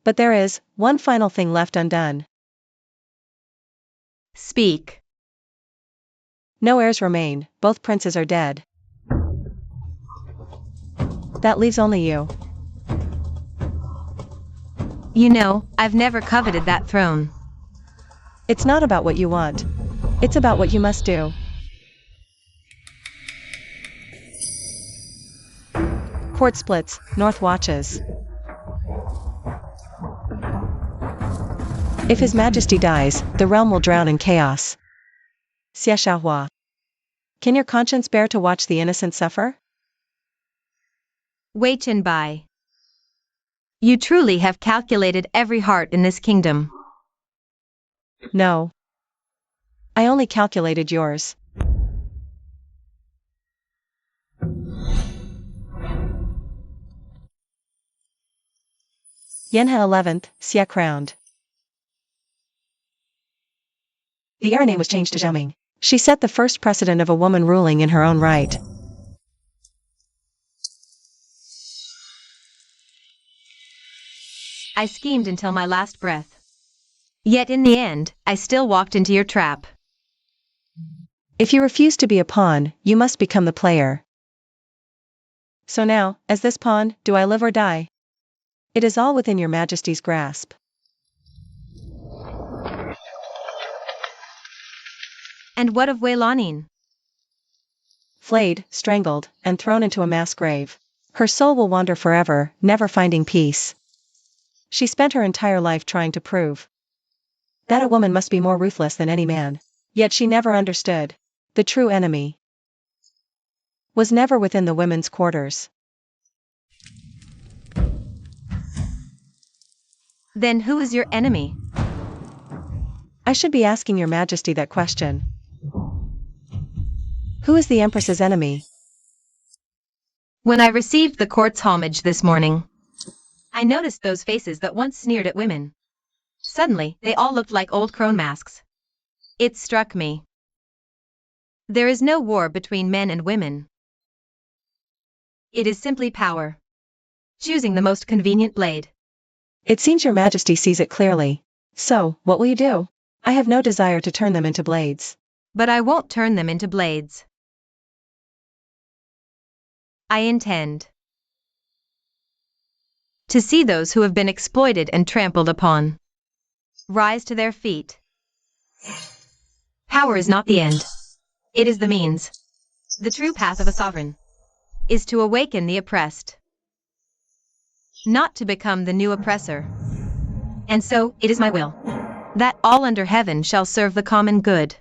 But there is one final thing left undone. Speak. No heirs remain, both princes are dead. That leaves only you. You know, I've never coveted that throne. It's not about what you want. It's about what you must do. Court splits, North watches. If His Majesty dies, the realm will drown in chaos. CSHWHGZCGMSBHLJS. Can your conscience bear to watch the innocent suffer? Wait and buy. You truly have calculated every heart in this kingdom. No. I only calculated yours. Yenha 11th, Xia crowned. The era name was changed to Zhoming. She set the first precedent of a woman ruling in her own right. I schemed until my last breath. Yet in the end, I still walked into your trap. If you refuse to be a pawn, you must become the player. So now, as this pawn, do I live or die? It is all within your Majesty's grasp. And what of Wei Lanin? Flayed, strangled, and thrown into a mass grave. Her soul will wander forever, never finding peace. She spent her entire life trying to prove that a woman must be more ruthless than any man. Yet she never understood. The true enemy was never within the women's quarters. Then who is your enemy? I should be asking your Majesty that question. Who is the Empress's enemy? When I received the court's homage this morning, I noticed those faces that once sneered at women. Suddenly, they all looked like old crone masks. It struck me. There is no war between men and women. It is simply power. Choosing the most convenient blade. It seems your Majesty sees it clearly. So, what will you do? I have no desire to turn them into blades. But I won't turn them into blades. I intend to see those who have been exploited and trampled upon rise to their feet. Power is not the end. It is the means. The true path of a sovereign is to awaken the oppressed, not to become the new oppressor. And so, it is my will that all under heaven shall serve the common good.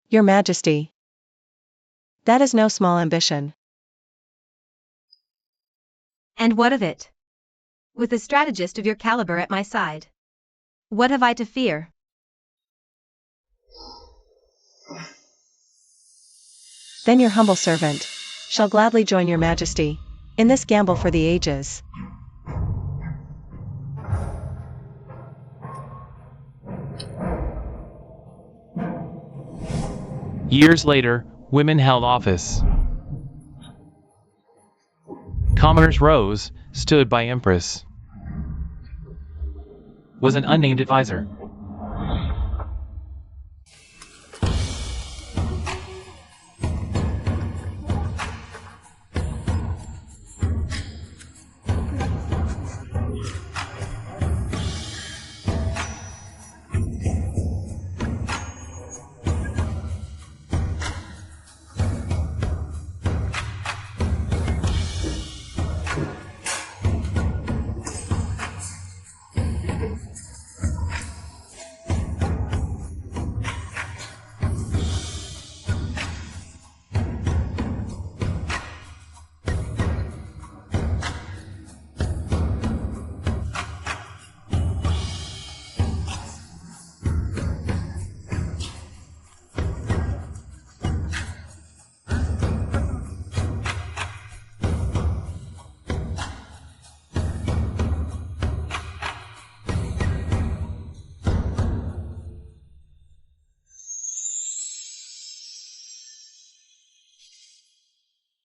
Your Majesty. That is no small ambition. And what of it? With a strategist of your caliber at my side, what have I to fear? Then your humble servant shall gladly join your Majesty in this gamble for the ages. Years later, women held office. Commoners rose, stood by Empress. Was an unnamed advisor.